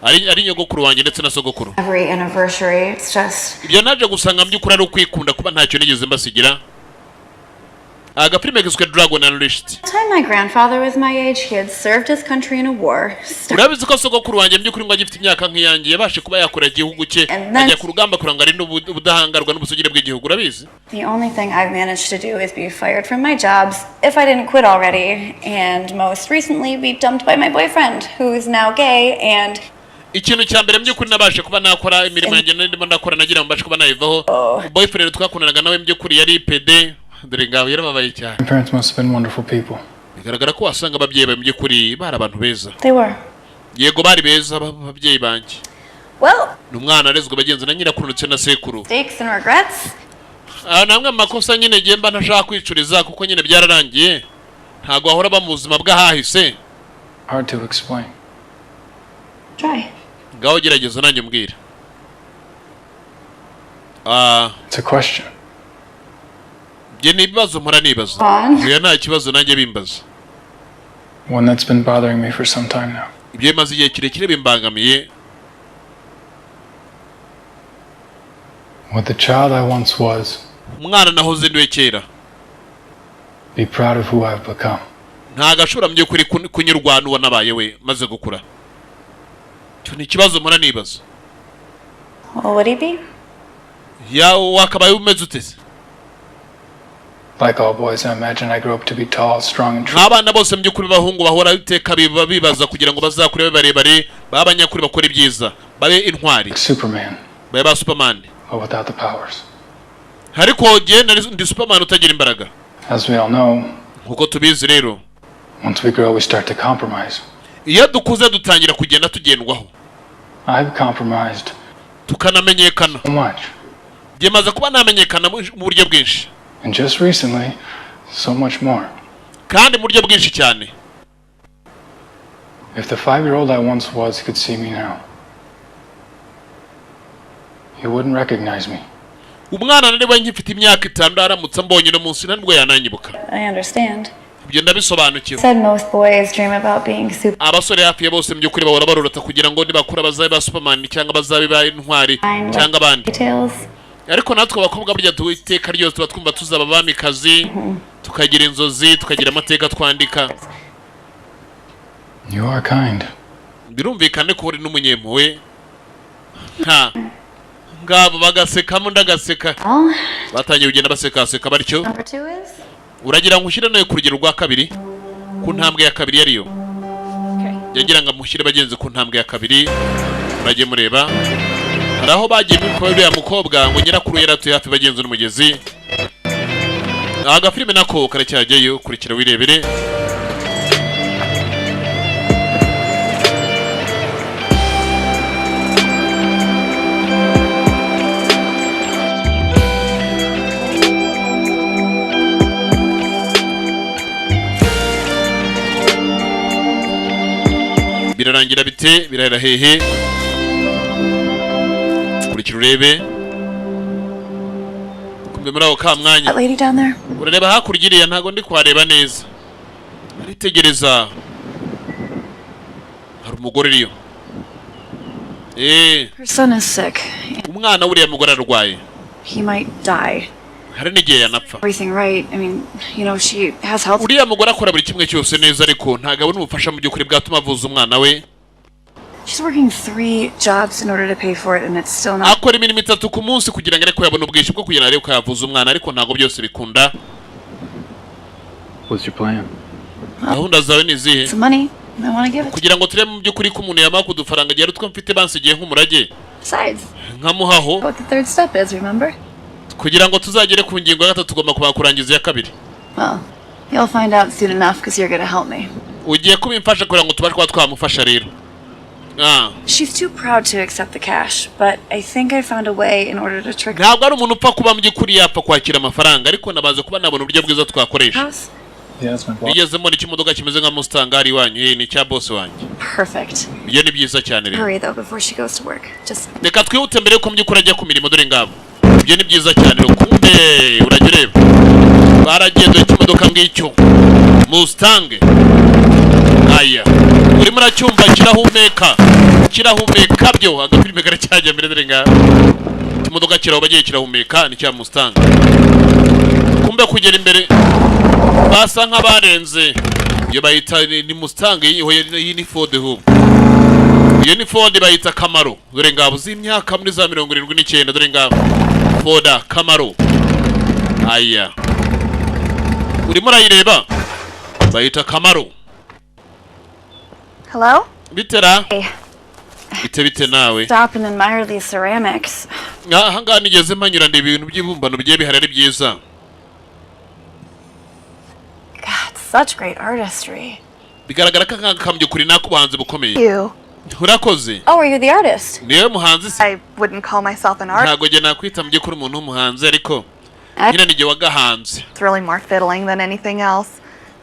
Ari nyogokuru wanjye ndetse na sogokuru. Every anniversary, it's just Ibyo naje gusanga mbyukuri ari ukwikunda kuba ntacyo nigeze mbasigira. Agafilime kiswe Dargon Unleashed. the time my grandfather was my age, he had served his country in a war. Urabizi ko sogokuru wanjye mbyukuri ngo agifite imyaka nk'iyanjye yabashe kuba yakora igihugu cye And ajya ku rugamba kuranga ari n'ubudahangarwa n'ubusugire bw'igihugu urabizi. The only thing I've managed to do is be fired from my jobs if I didn't quit already, and most recently be dumped by my boyfriend, who is now gay and Ikintu cya mbere mbyukuri nabashe kuba nakora imirimo yanjye ndimo ndakora nagira ngo mbashe kuba nayivaho. Boyfriend twakundanaga nawe mbyukuri yari PD. Dore ngaho yarababaye cyane. Your parents must have been wonderful people. Bigaragara ko wasanga ababyeyi bawe mbyukuri bari abantu beza. they were. Yego bari beza ababyeyi banjye. Well, N'umwana arezwe bagenzi na nyirakuru ndetse na sekuru. mistakes and regrets. Namwe amakosa nyine giye mba ntashaka kwicuriza kuko nyine byararangiye. Ntago ahora ba mu buzima bw'ahahise. Hard to explain. Try. Ngaho gerageza nanjye mbwira. It's a question. Nge ni ibibazo mpora nibaza. On. Oya nta kibazo nanjye bimbaza. One that's been bothering me for some time now. Ibyo bimaze igihe kirekire bimbangamiye. What the child I once was, umwana nahoze ndiwe kera. be proud of who I've become. Ntago ashobora mu by'ukuri kunyurwa n'uwo nabaye we maze gukura. Cyo ni ikibazo mpora nibaza. What would he be? Ya wakabaye umeze utese. Like all boys, I imagine I grew up to be tall, strong, and true. Abana bose mu by'ukuri bahungu bahora iteka bibaza kugira ngo bazakure barebare, babanyakuri bakora ibyiza, babe intwari. Superman, Babe ba Superman. but without the powers. Ariko je ndi Superman utagira imbaraga. As we all know, Nkuko tubizi rero. once we grow, we start to compromise. Iyo dukuze dutangira kugenda tugendwaho. I've compromised Tukanamenyekana. so much. Byemaze kuba namenyekana mu buryo bwinshi. And just recently, so much more. Kandi mu buryo bwinshi cyane. If the 5-year-old I once was could see me now, he wouldn't recognize me. Umwana nari nkifite imyaka 5 aramutse mbonye no munsi ntabwo yananyibuka. I understand. Ibyo ndabisobanukiwe. Said most boys dream about being super. Abasore hafi ya bose mu by'ukuri bahora barorota kugira ngo nibakura bazabe ba Superman cyangwa bazabe ba intwari cyangwa abandi. Details. Ariko natwe abakobwa burya tuwiteka ryose tuba twumva tuzaba abamikazi, tukagira inzozi, tukagira amateka twandika. You are kind. Birumvikane ko uri n'umunyempuhwe. Ngabo bagasekamo ndagaseka. Batangiye kugenda baseka batyo. Number 2 is? Uragira ngo ushyire nayo ku rugero rwa kabiri, ku ntambwe ya kabiri yariyo. Yagira ngo amushyire bagenze ku ntambwe ya kabiri. Murajye mureba. Hari aho bagiye muri ya mukobwa ngo nyirakuru yaratuye hafi bagenze n'umugezi. Aga filime nako karacyajyayo kurikira wirebere. Birarangira bite birahera hehe kurikira urebe kumbe muri aho ka mwanya. That lady down there? Urareba hakurya iriya ntago ndi kuhareba neza. Aritegereza. Hari umugore iriyo. Her son is sick. Umwana uriya mugore arwaye. He might die. Hari n'igihe yanapfa. Everything right. I mean, you know, she has health. Uriya mugore akora buri kimwe cyose neza ariko ntago abona ubufasha mu by'ukuri bwatuma avuza umwana we. She's working 3 jobs in order to pay for it and it's still not. Akora imirimo 3 ku munsi kugira ngo ariko yabona ubwishyu bwo kugira ngo yavuza umwana ariko ntago byose bikunda. What's your plan? Gahunda zawe ni zihe? Some money. I want to give it. Kugira ngo turebe mu by'ukuri ko umuntu yamaka udufaranga gihe rutwo mfite bansigiye nk'umurage. Besides, Nkamuhaho. what the 3rd step is, remember? Kugira ngo tuzagere ku ngingo ya 3 tugomba kuba kurangiza ya 2. Well, you'll find out soon enough because you're going to help me. Ugiye kubimfasha kugira ngo tubashe kuba twamufasha rero. She's too proud to accept the cash, but I think I found a way in order to trick her. Ntabwo ari umuntu upfa kuba mu by'ukuri yapfa kwakira amafaranga ariko nabaze kuba nabona uburyo bwiza twakoresha. Yeah, that's my boss. Nigeze mbona ikimodoka kimeze nka Mustang ari wanyu ni cya boss wanjye. Perfect. Iyo ni byiza cyane rero. Hurry though before she goes to work. Just Reka twihute mbere ko mu by'ukuri ajya ku mirimo dore ngabo. Iyo ni byiza cyane rero kumbe urajya ureba. Baragenda ikimodoka ngicyo. Mustang. Aya. Urimo uracyumva kirahumeka byo agafilime karacyajya mbere dore ngabo. Ikimodoka kiraho bagiye kirahumeka ni cya Mustang. Kumbe kugera imbere basa nk'abarenze. Iyo bayita ni Mustang iyi ni Ford hub. Iyo ni Ford bayita Camaro. Dore ngabo z'imyaka muri za 79 dore ngabo. Ford Camaro. Aya. Urimo urayireba? Bayita Camaro. hello? Bitera? Hey. Bite nawe? Stop and admire these ceramics. Aha ngaha nigeze mpanyura ndeba ibintu by'ibumbano bigiye bihari ari byiza. God, such great artistry. Bigaragara ko akamye kuri nakubanze bukomeye. You. Urakoze? Oh, are you the artist? Niwe muhanzi se? I wouldn't call myself an artist. Ntago je nakwita mujye kuri umuntu w'umuhanzi ariko nyine nige wagahanze. It's really more fiddling than anything else.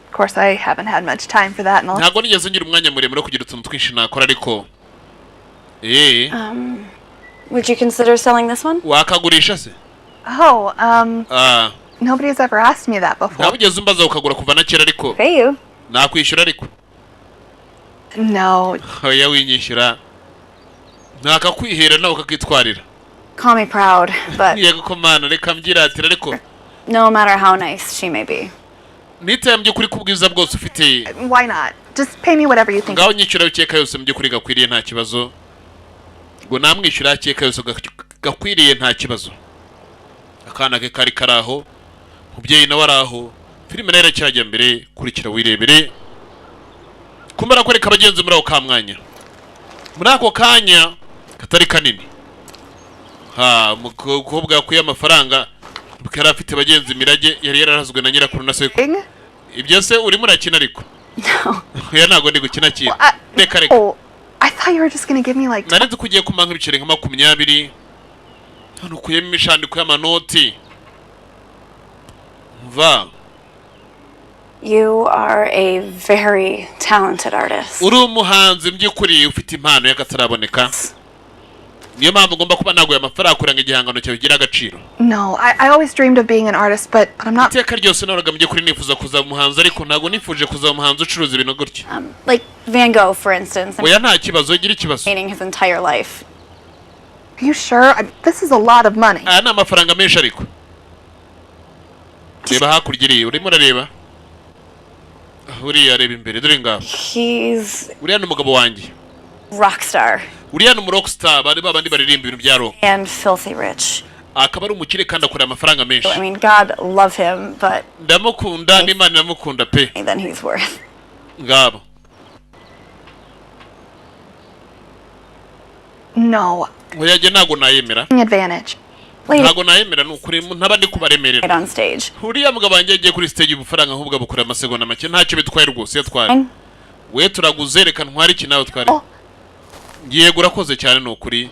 Of course, I haven't had much time for that. Ntago nigeze ngira umwanya muremure kugira utuntu twinshi nakora ariko Would you consider selling this one? wakagurisha se? Oh, nobody's ever asked me that before. Ntabugeze umbaza ukagura kuva na kera ariko Pay you. nakwishyura ariko No. oya winyishyura nakakwihera nawe ukakitwarira. Call me proud, but yego ko mana reka mbyiratira ariko no matter how nice she may be. nitaye mu by'ukuri kubwiza bwose ufite Why not? Just pay me whatever you think. ngaho nyishyura ukeka yose mu by'ukuri gakwiriye nta kibazo ngo namwishyura akeka yose gakwiriye nta kibazo akana ke kari karaho mubyeyi nawe araho filime nayo iracyajya mbere kurikira wirebere kumara kwereka abagenzi muri ako kamwanya muri ako kanya katari kanini umukobwa yakuye amafaranga yari afite abagenzi mirage yari yararazwe na nyirakuru na sekuru ibyo se urimo urakina ariko ya ntago ndi gukina kintu reka reka I thought you were just gonna give me like nari nzi ko ugiye kumpa nk'ibiceri nka 20 hano ukuyemo imishandiko y'amanoti mva. You are a very talented artist. uri umuhanzi by'ukuri ufite impano y'akataraboneka niyo mpamvu ngomba kuba naguye amafaranga kuranga igihangano cyawe kigira agaciro. No, I always dreamed of being an artist, but I'm not. iteka ryose nahoraga by'ukuri nifuza kuzaba umuhanzi ariko ntago nifuje kuzaba umuhanzi ucuruza ibintu gutyo. Like Van Gogh, for instance. oya nta kibazo gira ikibazo. Painting his entire life. Are you sure? This is a lot of money. ni amafaranga menshi ariko. reba hakurya iriya urimo urareba uriya reba imbere dore ngaho. uriya ni umugabo wanjye. Rockstar. uriya ni umurockstar bari babandi baririmba ibintu bya rock. And filthy rich. akaba ari umukire kandi akora amafaranga menshi. I mean, God love him, but ndamukunda n'Imana iramukunda pe. Than he's worth. ngabo. No. oya jye ntago nayemera. Advantage. ntago nayemera ni ukuri ntaba ndi kubaremerera. On stage. uriya mugabo wanjye yagiye kuri stage ubufaranga ahubwo abukora amasegonda make ntacyo bitwaye rwose yatwaye. we turaguze reka ntware iki nawe twari. yego urakoze cyane ni ukuri.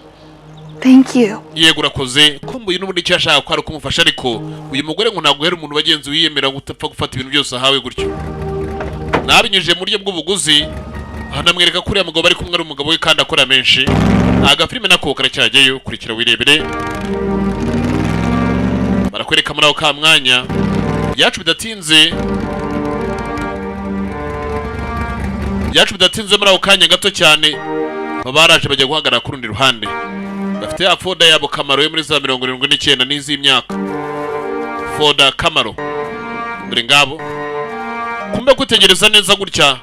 Thank you. yego urakoze kumbuye n'ubundi icyo yashaka ko ari kumufasha ariko uyu mugore ngo ntabwo yari umuntu bagenzi wiyemera gutapfa gufata ibintu byose ahawe gutyo. nabinyujije mu buryo bw'ubuguzi hanamwereka ko uriya mugabo bari kumwe ari umugabo we kandi akora menshi. agafilime nako karacyajyayo kurikira wirebere. barakwereka muri ako kamwanya byacu bidatinze muri ako kanya gato cyane baraje bajya guhagarara ku rundi ruhande bafite ya foda yabo Kamaro yo muri za 79 n'iz'imyaka foda Kamaro dore ngabo kumbe kutegereza neza gutya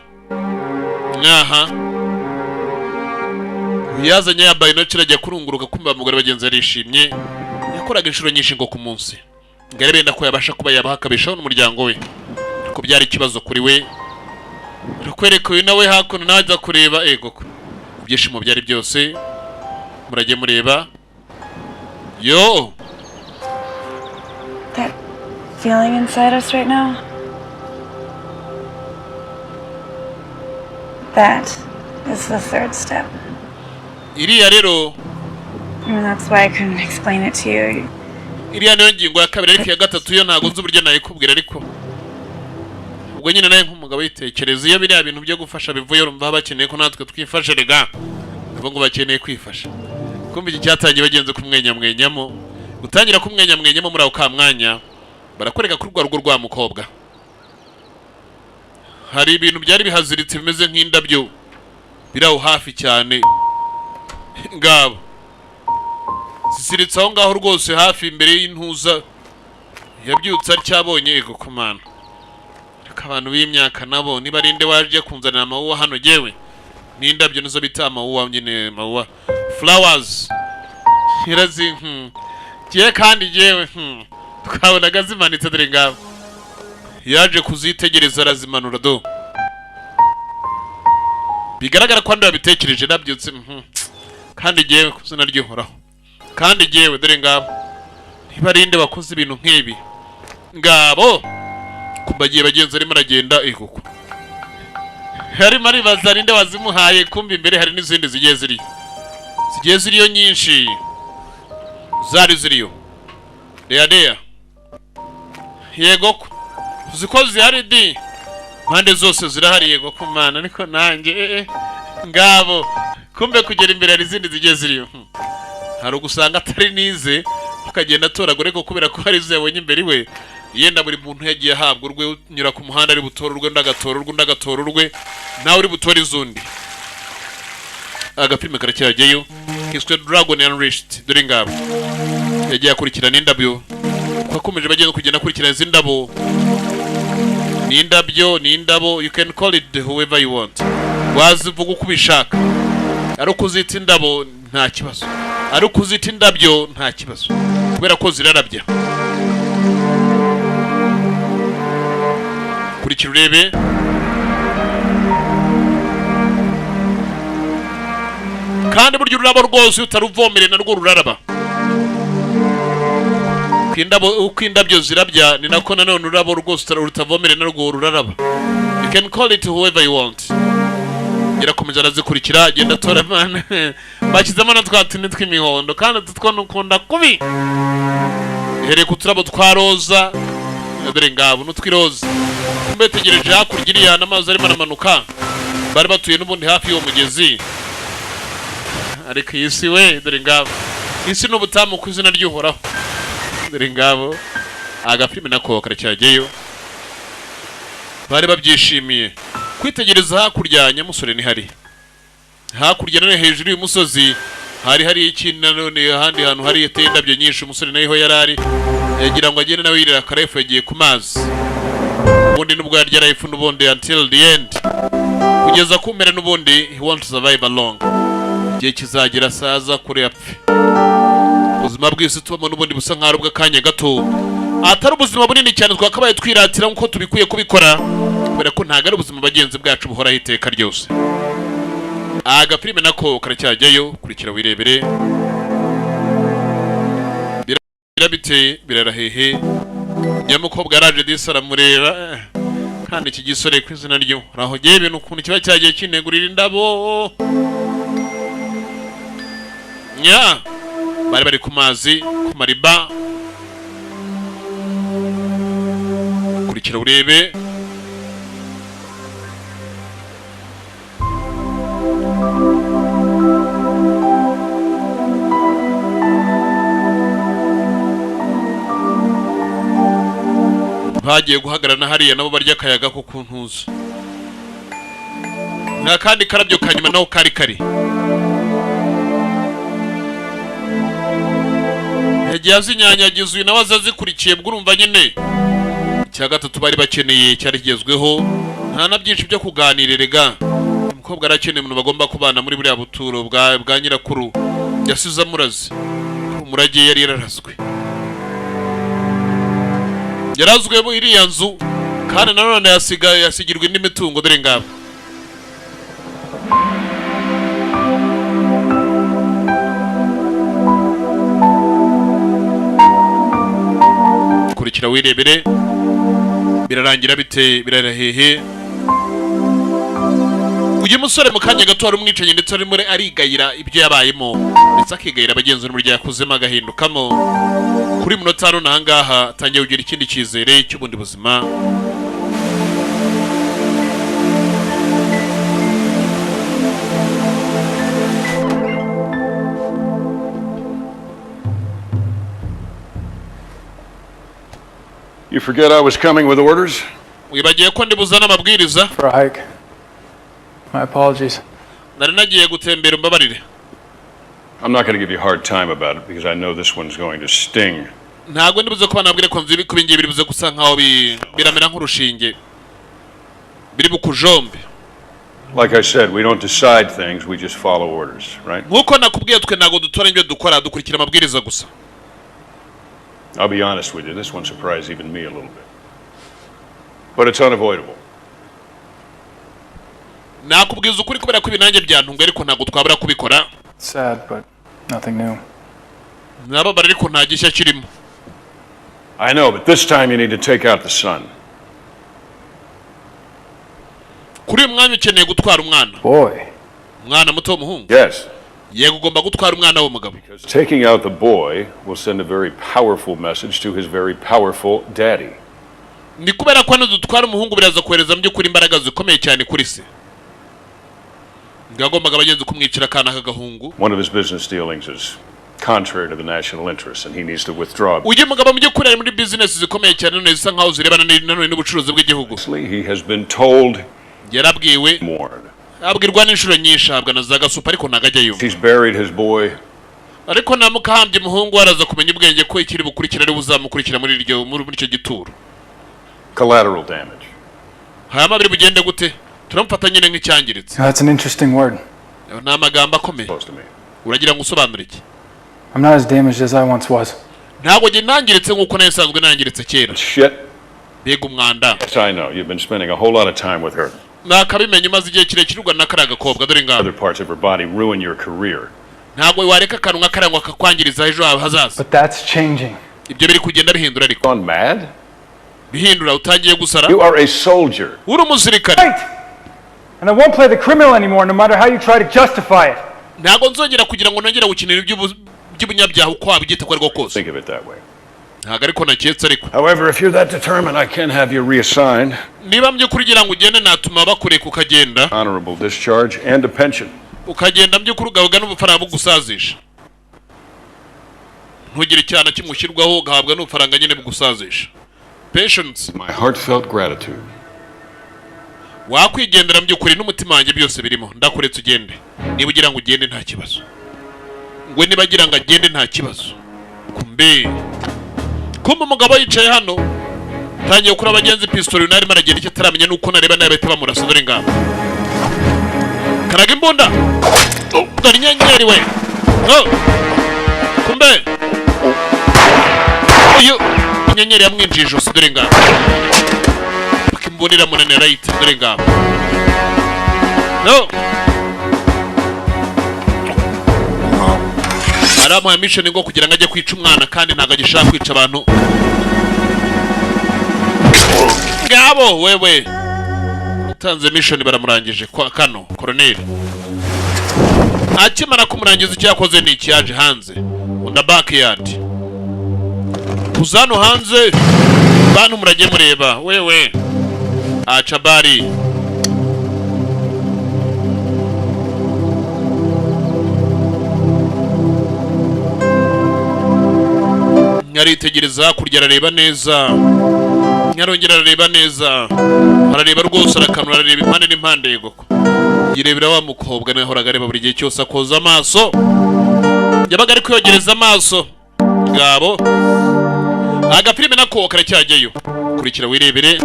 nyaha yazanye ya binocular ajya kurunguruka kumbe abagore bagenzi yarishimye yakoraga inshuro nyinshi ngo ku munsi ngare benda ko yabasha kuba yabaha kabishaho n'umuryango we ko byari ikibazo kuri we rukwereka uyu nawe hakuno naza kureba ego ibyishimo byari byose murajye mureba yo. That feeling inside us right now. That is the third step. iriya rero And that's why I couldn't explain it to you. iriya niyo ngingo ya kabiri ariko iya gatatu yo ntago nzi uburyo nayikubwira ariko ubwo nyine nawe nk'umugabo yitekereza iyo biriya bintu byo gufasha bivuye urumva bakeneye ko natwe twifashe rega nabo ngo bakeneye kwifasha kumva iki cyatangiye bagenze kumwenyamwenyamo gutangira kumwenyamwenyamo muri ako kamwanya barakwereka ko urwa rugo rwa mukobwa hari ibintu byari bihaziritse bimeze nk'indabyo biraho hafi cyane ngabo zisiritse aho ngaho rwose hafi imbere y'intuza yabyutse aryabonye ego kumana reka abantu b'imyaka nabo niba rinde waje kunzanira amawuwa hano jewe n'indabyo nizo bita amawuwa nyine amawuwa flowers irazi kiye kandi jewe twabonaga zimanitse dore ngabo yaje kuzitegereza arazimanura do bigaragara ko andi babitekereje nabyutse kandi jewe kuzina ryihoraho kandi jewe dore ngabo ntibarinde bakoze ibintu nk'ibi ngabo kumbagiye bagenzi arimo aragenda ikuko harimo aribaza rinde wazimuhaye kumva imbere hari n'izindi zigiye ziriyo nyinshi zari ziriyo deya yego uziko zihari di mpande zose zirahari yego kumana ariko nanjye ngabo kumbe kugera imbere hari izindi zigiye ziriyo hari ugusanga atari nize ukagenda atoragura ariko kubera ko hari izo yabonye imbere iwe yenda buri muntu yagiye ahabwa urwe unyura ku muhanda ari butora urwe ndagatora urwe nawe uri butora izundi agafilime karacyajyayo kiswe Dargon Unleashed dore ngabo yagiye akurikirana indabyo kwakomeje bagenda kugenda akurikirana izi ndabo ni indabo you can call it whoever you want wazivuga uko ubishaka ari ukuzita indabo nta kibazo ari ukuzita indabyo nta kibazo kubera ko zirarabya kurikira urebe kandi buryo ururabo rwose utaruvomere narwo ruraraba uko indabyo zirabya ni nako nanone ururabo rwose utavomere narwo ruraraba you can call it whoever you want irakomeza arazikurikira agenda atora man bashyizemo na twa tuni tw'imihondo kandi tutwo nukunda kubi ihereye ku turabo twa roza dore ngabo n'utwiroza kumbetegereje hakurya iriya n'amazi arimo aramanuka bari batuye n'ubundi hafi y'uwo mugezi ariko iyi si we dore ngabo isi n'ubutamu ku izina ry'uhoraho dore ngabo agafilime nako karacyajyayo bari babyishimiye kwitegereza hakurya nyamusore ni hari hakurya none hejuru y'umusozi hari ikintu nanone ahandi hantu hari yateye indabyo nyinshi umusore naho yarari yagira ngo agende nawe yirira akarefu yagiye ku mazi ubundi nubwo yarya life n'ubundi until the end kugeza kumera n'ubundi he want to survive along igihe kizagira saza kuri apfe ubuzima bw'isi tubamo n'ubundi busa nk'ari ubw'akanya gato atari ubuzima bunini cyane twakabaye twiratira nk'uko tubikwiye kubikora kubera ko ntago ari ubuzima bagenzi bwacu buhoraho iteka ryose agafilime nako karacyajyayo kurikira wirebere birabite birarahehe nyamukobwa araje disi aramureba kandi iki gisore ku izina ryo raho giye ibintu ukuntu kiba cyagiye kinegurira indabo nya bari ku mazi ku mariba kurikira urebe bagiye guhagarana hariya nabo barya akayaga ko kuntuza nta kandi karabyo kanyuma naho kari yagiye azinyanyagiza uyu nawe azazikurikiye bwo urumva nyine icya gatatu bari bakeneye cyari kigezweho nta na byinshi byo kuganirerega umukobwa arakeneye umuntu bagomba kubana muri buriya buturo bwa nyirakuru yasize amuraze umurage yari yararaswe yarazwemo iriya nzu kandi nanone yasigirwa indi mitungo dore ngabo kurikira wirebere birarangira bite birarahehe uyu musore mu kanya gato wari umwicanyi ndetse arimo arigayira ibyo yabayemo ndetse akigayira abagenzi n'umurya yakuzemo agahindukamo kuri munota hano nahangaha atangiye kugira ikindi cyizere cy'ubundi buzima You forget I was coming with orders? wibagiye ko ndi buzana amabwiriza For a hike. My apologies. nari nagiye gutembera umbabarire I'm not going to give you a hard time about it because I know this one's going to sting. ntago ndibuze ko banabwire ko nzi kubingiye biribuze gusa nkaho biramera nk'urushinge biri bukujombe. Like I said, we don't decide things, we just follow orders, right? nkuko nakubwiye twe ntago dutora ibyo dukora dukurikira amabwiriza gusa. I'll be honest with you, this one surprised even me a little bit. But it's unavoidable. nakubwiza ukuri kubera ko ibinange byantunga ariko ntago twabura kubikora. Sad, but nothing new. nababara ariko nta gishya kirimo. I know, but this time you need to take out the son. kuri uyu mwanya ukeneye gutwara umwana. Boy. umwana muto w'umuhungu. Yes. yego ugomba gutwara umwana w'umugabo. Because taking out the boy will send a very powerful message to his very powerful daddy. ni kubera ko hano dutwara umuhungu biraza kohereza mu by'ukuri imbaraga zikomeye cyane kuri se. ngagombaga abagenzi kumwicira akana k'agahungu. One of his business dealings is contrary to the national interest and he needs to withdraw. uyu mugabo mu by'ukuri ari muri business zikomeye cyane none zisa nkaho zirebana n'ubucuruzi bw'igihugu. He has been told yarabwiwe abwirwa n'inshuro nyinshi ahabwa na za gasupa ariko nagajya yumva. He's buried his boy. Ariko namukahambye umuhungu araza kumenya ubwenge ko ikiri bukurikira ari buzamukurikira muri icyo gituro. Collateral damage. Hama biri bugende gute? Turamfata nyine nk'icyangiritse. That's an interesting word. Na magambo akomeye. Uragira ngo usobanure iki? I'm not as damaged as I once was. Ntabwo nge nangiritse nk'uko nasanzwe nangiritse kera. Shit. Bega umwanda. Yes, I know. You've been spending a whole lot of time with her. Nakabimenye maze igihe kirekire urwa nakaraga kobwa dore ngabo. Other parts of her body ruin your career. Ntabwo wareka kanwa karangwa kakwangiriza ejo hazaza. But that's changing. Ibyo biri kugenda bihindura ariko. Gone mad? Bihindura utangiye gusara. You are a soldier. Uri umusirikare. Right. And I won't play the criminal anymore no matter how you try to justify it. Ntabwo nzongera kugira ngo nongera gukinira iby'ubunyabyaha uko wabyita ko ariko kose. Think of it that way. Ntabwo ariko naketse ariko. However, if you're that determined, I can have you reassigned. Niba mbyukuri kugira ngo ugende natuma bakureka ukagenda. Honorable discharge and a pension. Ukagenda mbyukuri ugahabwa n'ubufaranga bugusazisha. Ntugire cyana kimushyirwaho ugahabwa n'ubufaranga nyine bugusazisha. Patience. My heartfelt gratitude. Wakwigendera mbyukuri n'umutima wanjye byose birimo. Ndakuretse ugende. Niba ugira ngo ugende nta kibazo. Ngwe niba agira ngo agende nta kibazo. Kumbe. Kumbe umugabo yicaye hano. Tangiye kuri abagenzi pistol narimo aragenda icyo ataramenya nuko nareba nabe bamurasa dore ngabo. Karaga imbunda. Dore inyenyeri we. Kumbe. Uyu inyenyeri yamwinjije ijosi dore ngabo. Bakimbonera munene right dore ngabo. No. Aramuha mission ngo kugira ngo ajye kwica umwana kandi ntago agishaka kwica abantu. Ngabo wewe. Utanze mission baramurangije kwa kano colonel. Akimara kumurangiza icyo yakoze ni ikiyaje hanze. Unda backyard. Kuzano hanze. Bantu murage mureba wewe. Achabari. Nyaritegereza kurya arareba neza. Nyarongera arareba neza. Arareba rwose arakanura arareba impande n'impande yego. Yirebera wa mukobwa nahoraga areba buri gihe cyose akoza amaso. Yabaga ari kwiyogereza amaso. Ngabo. Agafilime nako karacyajyayo. Kurikira wirebere.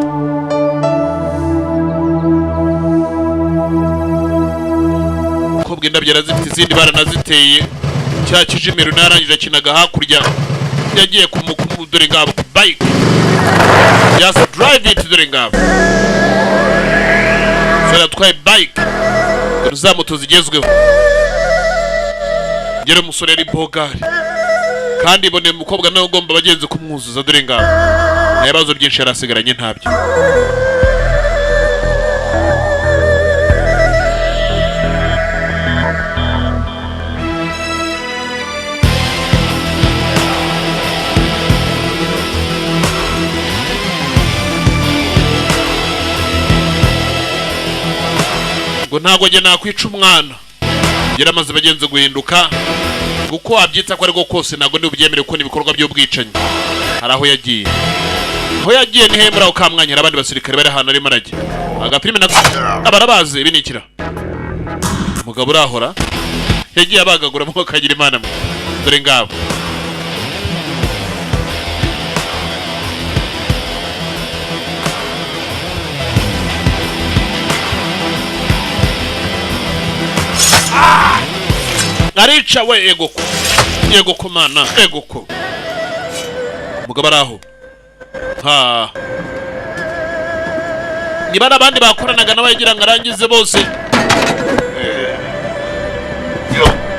Kobwa indabyo arazifite izindi baranaziteye. Cya kijimiro narangije akinaga hakurya. Yagiye dore ngabo ku bike. Just drive it dore ngabo. Sora twaye bike. Za moto zigezweho. Ngere umusore ari bogari. Kandi ibone umukobwa nawe ugomba bagenze kumwuzuza dore ngabo. Nabazo byinshi yarasigaranye ntabyo. Ngo ntago njye nakwica umwana. Ngera amaze bagenze guhinduka. Guko wabyita ko ariko kose nago ndi ubyemere ko nibikorwa by'ubwicanyi. Haraho yagiye. Aho yagiye ni hembura ukamwanyira abandi basirikare bari hano ari marage. Agapirime nako abarabaze binikira. Umugabo urahora. Yagiye abagagura mu kagira imana mwe. Dore ngabo. Arica we yego ko mana yego ko mugabo araho ha niba abandi bakoranaga n'abagira ngarangize bose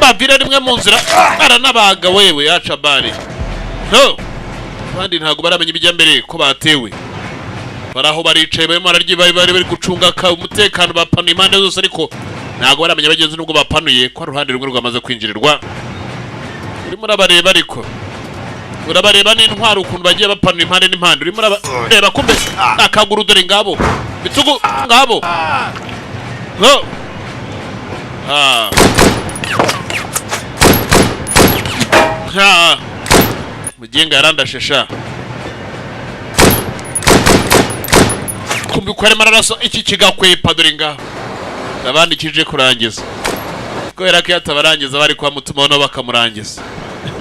bavira rimwe mu nzira aranabaga wewe yaca bari no kandi ntago baramenya ibijya mbere ko batewe baraho baricaye barimo bari gucunga umutekano bapana impande zose ariko ntago baramenya bagenzi nubwo bapanuye ko ruhande rumwe rwamaze kwinjirirwa urimo urabareba ariko urabareba n'intwaro ukuntu bagiye bapanura impande n'impande urimo urabareba kumbe akaguru dore ngabo bitugu ngabo no mugenga yarandashesha kumbi ko arimo araraso iki kigakwepa dore ngabo abandikije kurangiza kubera ko yatabarangiza bari kwa mutumono bakamurangiza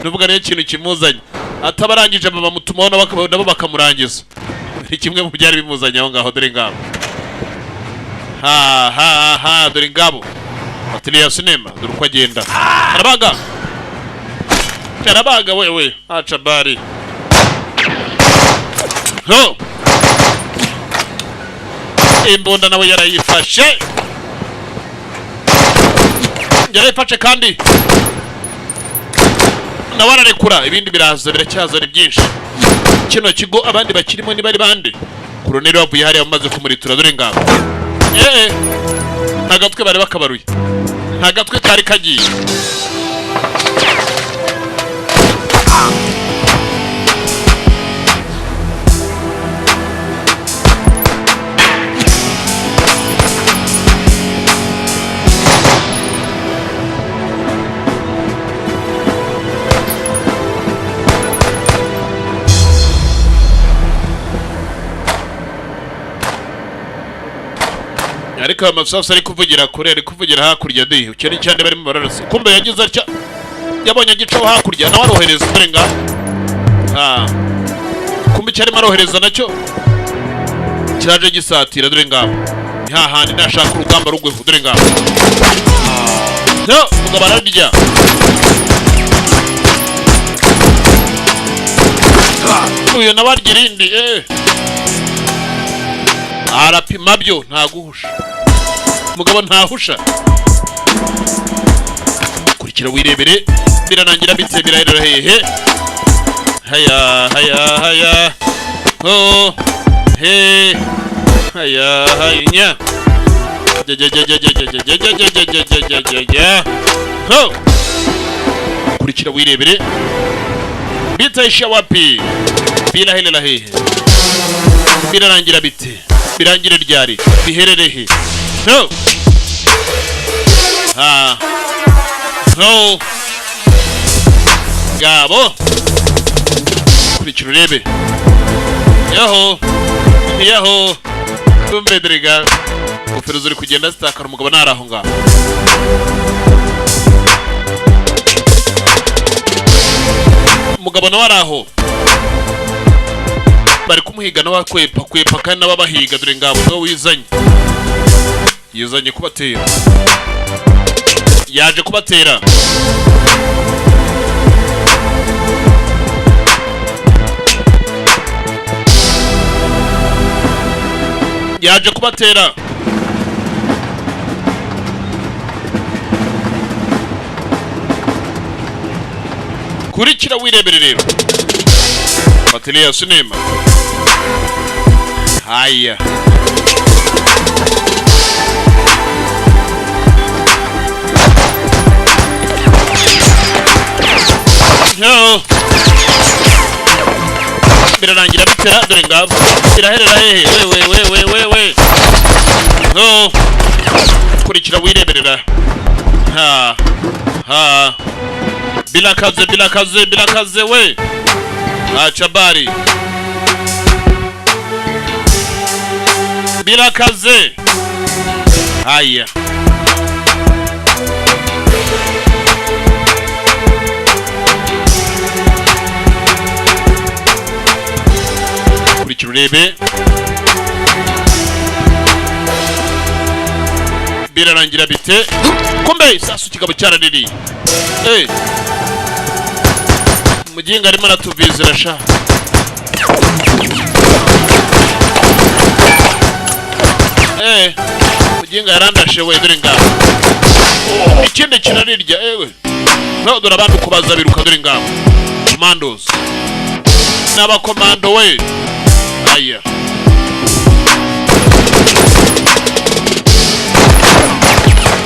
nuvuga niyo kintu kimuzanye atabarangije mama mutumono nabo bakamurangiza ni kimwe mu byari bimuzanye aho ngaho dore ngabo ha dore ngabo atelier cinema dore uko agenda arabaga wewe acha bari ho imbunda nawe yarayifashe kandi nawe ararekura ibindi biraza biracyazana byinshi kino kigo abandi bakirimo ni bari bande Koloneli wavuye hariya bamaze kumuritura dore ngabo ntagatwe bari bakabaruye ntagatwe kari kagiye ariko amasasu ari kuvugira kure ari kuvugira hakurya de ukene cyane barimo bararase kumbe yagize atya yabonye gicaho hakurya nawe arohereza urenga kumbe cyari marohereza nacyo cyaje gisatira dore ngabo hahandi nashaka urugamba rugwe dore ngabo mugabo ararya uyu nabarya irindi arapima byo ntaguhusha mugabo ntahusha kurikira wirebere biranangira bitse birahera hehe haya ho he haya ho kurikira wirebere bitaisha wapi birahera hehe birarangira bite birangire ryari bihererehe no no gabo kurikira urebe yaho tumbe driga ofero zuri kugenda zitakara umugabo naraho ngaho umugabo nawe araho bari kumuhiga nawe kwepa kandi nababahiga dore ngabo no wizanye yizanye kubatera yaje kubatera kurikira wirebere rero atelier cinema haya no birarangira bitera dore ngabo biraherera hehe we no kurikira wireberera bilakaze we achabari bilakaze haya kurikira urebe birarangira bite kumbe sasu kigabo cyarariri muginga arimo aratuvizira sha muginga yarandashe we dore ngabo ikindi kirarirya no dore abantu kubaza biruka dore ngabo commandos n'abakomando we aya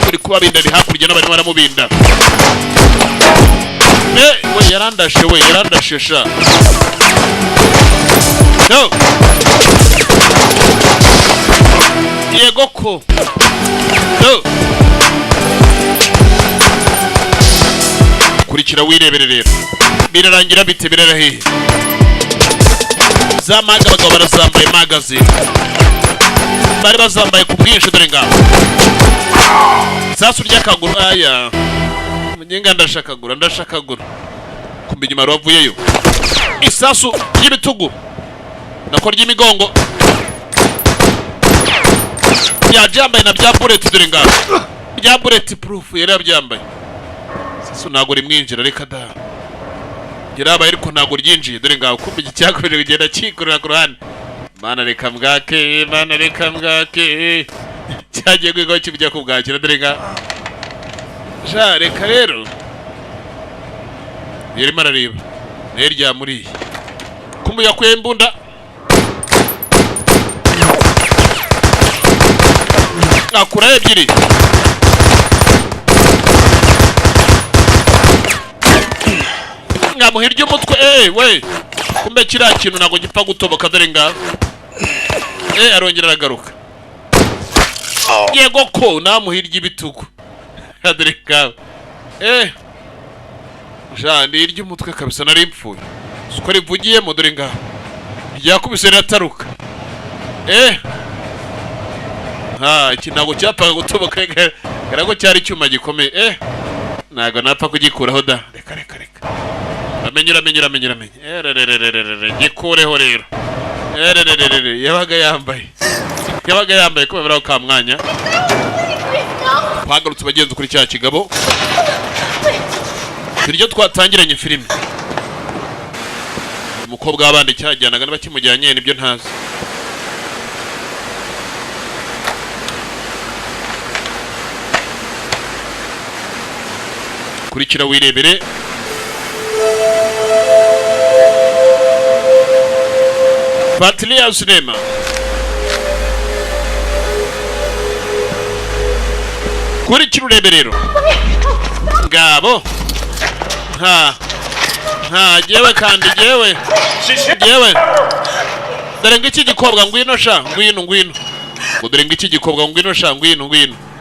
kuri kuba bindari hakurya n'abari baramubinda we yarandashe sha no yego ko no kurikira wirebere rero birarangira bite birarahehe za maga bagabo barazambaye magazine bari bazambaye ku bwinshi dore ngabo isasu ry'akaguru aya munyenga ndashakagura kumbe inyuma wavuyeyo isasu ry'ibitugu nako ry'imigongo byambaye na bya bullet dore ngabo bya bullet proof yari yabyambaye isasu ntago rimwinjira reka da yarabaye ariko ntago ryinjiye dore ngabo kumbe icyakomeje kugenda kikurura ku ruhande mana reka mbwake cyagiye kwigaho kibijya kubwakira dore ngabo ja reka rero yarimo arareba nayo ryamuriye kumbe yakuye imbunda akura ebyiri ngamuhirya umutwe we kumbe kiriya kintu ntabwo gipfa gutoboka dore ngaho arongera aragaruka yego ko namuhirya ibitugu dore ngaho jandi irya umutwe kabisa nari mpfuye uko rivugiyemo dore ngaho ryakubise rirataruka iki ntabwo cyapfaga gutoboka gara ko cyari icyuma gikomeye ntabwo napfa kugikuraho da reka uramenye gikureho rero yabaga yambaye kubera ka mwanya twagarutse bagenzi kuri cya kigabo turyo twatangiranye filime umukobwa w'abandi cyajyanaga n'abakimujyanye nibyo ntazi kurikira wirebere Fatlia Cinema kurikira ureberero ngabo jewe kandi jewe dore ngiki gikobwa ngwino sha ngwino dore ngiki gikobwa ngwino sha ngwino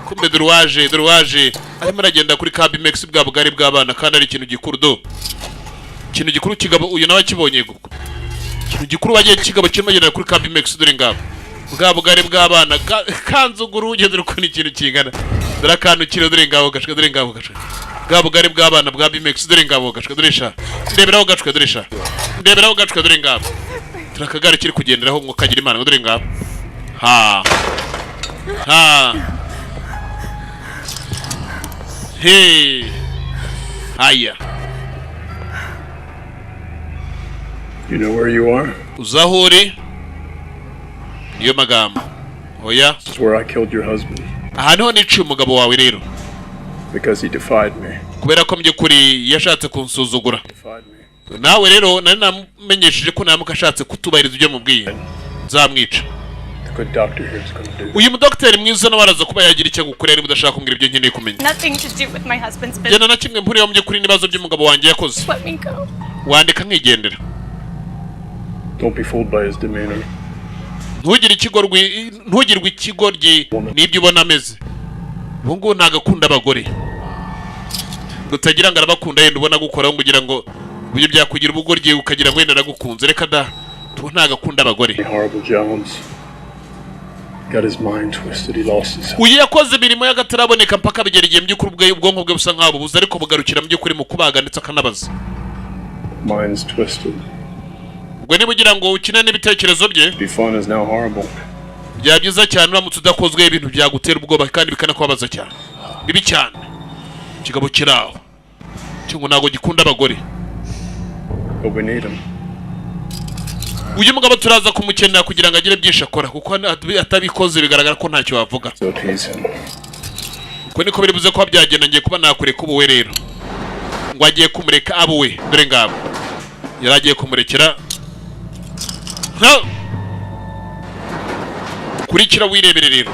kumbe duruwaje arimo aragenda kuri Cabimex bwa bugari bw'abana kandi ari ikintu gikuru ikintu gikuru kigabo uyu nawe kibonye guko ikintu gikuru bagiye kigabo kirimo agenda kuri Cabimex dore ngabo bwa bugari bw'abana kanzuguru ugeze uko ni ikintu kingana dore akantu kiro dore ngabo gashwe bwa bugari bw'abana bwa Bimex dore ngabo gashwe dore sha ndeberaho gashwe dore ngabo turakagare kiri kugenderaho ngo kagira imana dore ngabo hey haya You know where you are? Uzahuri niyo magambo oya This is where I killed your husband. Ahantu niciye umugabo wawe rero Because he defied me. kubera ko mbyukuri yashatse kunsuzugura nawe rero nari namenyesheje ko namuka ashatse kutubahiriza ibyo mubwiye nzamwica uyu mudokiteri mwiza nawe araza kuba yagira icyo gukorera niba udashaka kumbwira ibyo nkeneye kumenya jyana na kimwe mpuriyeho mbyukuri n'ibibazo by'umugabo wanjye yakoze wandika nkigendera ntugirwe ikigoryi n'ibyo ubona ameze ubu ngubu ntagakunda abagore utagira ngo arabakunda yenda ubona gukoraho kugira ngo uburyo byakugira ubugoryi ukagira ngo wenda aragukunze reka da tuba ntagakunda abagore uyu yakoze imirimo y'agataraboneka mpaka bigera igihe by'ukuri ubwonko bwe busa nk'aho bubuze ariko bugarukira mu by'ukuri mu kubaga ndetse akanabaza ubwo niba ugira ngo ukine n'ibitekerezo bye byaba byiza cyane uramutse udakozweho ibintu byagutera ubwoba kandi bikanakubabaza cyane bibi cyane ikigabo kiraho cyangwa ntabwo gikunda abagore uyu mugabo turaza kumukenera kugira ngo agire byinshi akora kuko atabikoze bigaragara ko ntacyo wavuga uko niko biri buze kuba byagenda ngiye kuba nakureka ubuwe rero ngo agiye kumureka abuwe dore ngabo yari agiye kumurekera kurikira wirebere rero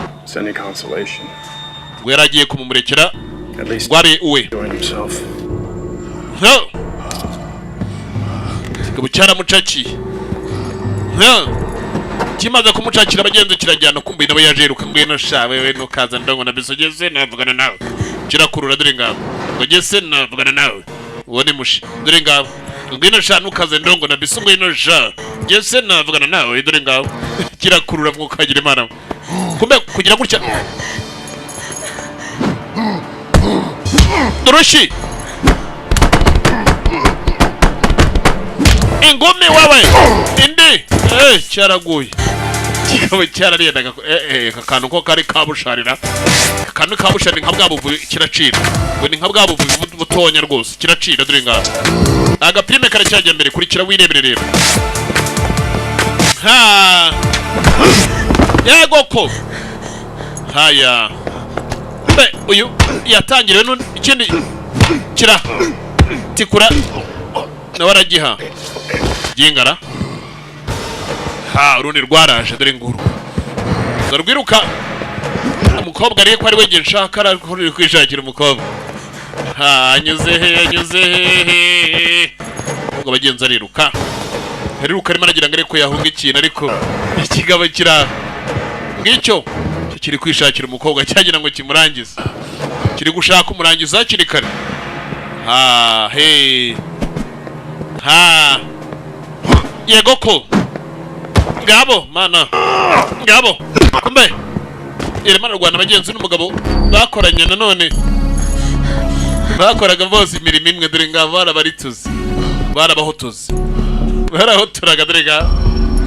ngo yari agiye kumumurekera ngo abe uwe kigabo cyaramucakiye kimaze kumucakira abagenzi kirajyana kumbe nawe yajeruka ngwino sha wewe nukaza ndongo na bisogeze navugana nawe kirakurura dore ngabo ngo gese navugana nawe ubone mushi dore ngabo ngwino sha nukaza ndongo na biso ngwino sha gese navugana nawe dore ngabo kirakurura mwukagira imana kumbe kugira gutya Doroshi ingumi wawe indi cyaraguye kikaba cyararendaga akantu ko kari kabusharira akantu kabusharira nka bwabuvu kiracira ngo ni nka bwabuvu butonya rwose kiracira dore ngaho agapime karacyajya mbere kurikira wirebere rero ha yego ko haya mbe uyu yatangiriwe ikindi kira tikura nawe aragiha gingara ha urundi rwaraje dore nguru rwiruka umukobwa ariko ari we nshaka ari kwishakira umukobwa ha anyuze he ubwo bagenza ariruka arimo aragira ngo ariko yahunga ikintu ariko ikigabo kira ngicyo kiri kwishakira umukobwa cyagira ngo kimurangize kiri gushaka umurangiza hakiri kare ha he ha yego ko ngabo mana ngabo kumbe irema Rwanda bagenzi n'umugabo bakoranye nanone bakoraga bose imirimo imwe dore ngabo barabarituze barabahotoze barahotoraga dore ga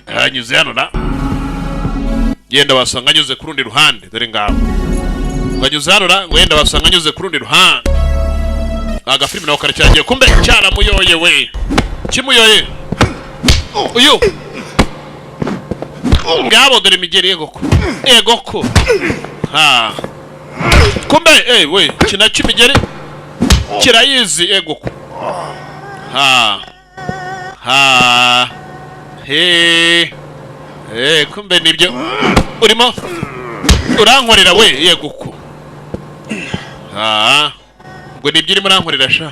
hanyuze hano na yenda wasanga anyuze ku rundi ruhande dore ngabo banyuze hano na ngo yenda wasanga anyuze ku rundi ruhande agafilime nawe karacyagiye kumbe cyaramuyoye we kimuyoye uyu ngabo dore imigeri ego ko ha kumbe we kina cy'imigeri kirayizi ego ko ha he kumbe nibyo urimo urankorera we yego ko ha ngo nibyo urimo urankorera sha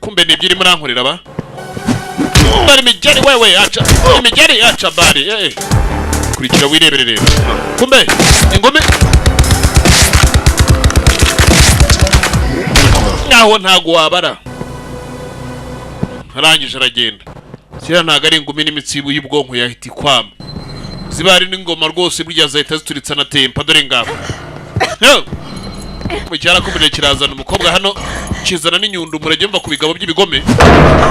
kumbe nibyo urimo urankorera ba bari imigeri wewe acha imigeri acha bari kurikira wirebere rero kumbe ingome naho ntago wabara arangije aragenda sira ntago ari ingumi n'imitsibu y'ubwonko yahita ikwama zibari n'ingoma rwose burya zahita zituritsa na tempa dore ngabo mu cyara kumure kirazana umukobwa hano kizana n'inyundo murage mva ku bigabo by'ibigome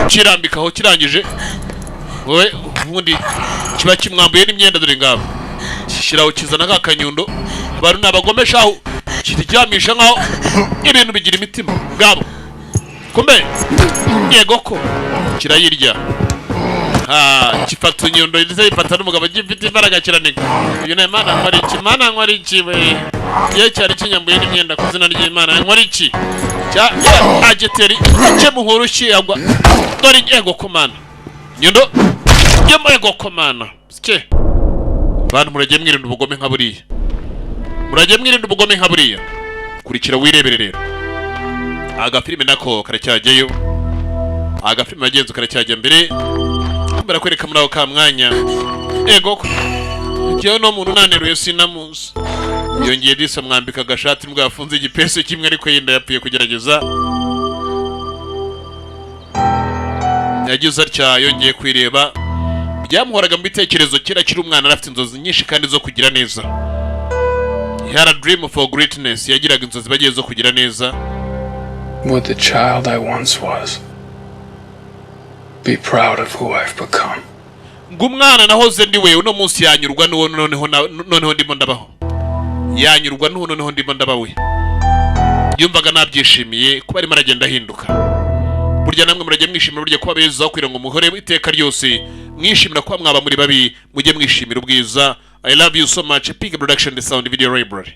kirambikaho kirangije wowe ubundi kiba kimwambuye n'imyenda dore ngabo kishiraho kizana ka kanyundo abantu nabagomeshaho kiryamisha nkaho ibintu bigira imitima ngabo kumbe yego ko kirayirya kifata inyundo ndetse yifata n'umugabo gifite imbaraga kiranega uyu ne mana nkora iki mana nkora iki we ye cyari kinyambuye n'imyenda ku zina ry'Imana nkora iki cya ageteri cye muhurushi yagwa dore yego ko mana nyundo yemo yego ko mana sike bantu murage mwirinda ubugome nka buriya murage mwirinda ubugome nka buriya kurikira wirebere rero agafilime nako karacyajyayo agafilime bagenzi karacyajya mbere barakwereka muri ako ka mwanya ego njyewe no muntu naneruye sinamuzi yongeye disa mwambika agashati mbwa yafunze igipeso kimwe ariko yenda yapfuye kugerageza yagize atya yongeye kwireba byamuhoraga mu bitekerezo kera kiri umwana arafite inzozi nyinshi kandi zo kugira neza he had a dream for greatness yagiraga inzozi bagiye zo kugira neza what the child I once was. Be proud of who I've become. Ngumwana nahoze ndi wewe no munsi yanyurwa noneho ndimo ndabaho. Yanyurwa noneho ndimo ndabawe. Yumvaga nabyishimiye kuba ari maragenda hinduka. Burya namwe murage mwishimira burya kuba beza kwira ngo muhore iteka ryose mwishimira kuba mwaba muri babi mujye mwishimira ubwiza. I love you so much. Big production the sound video library.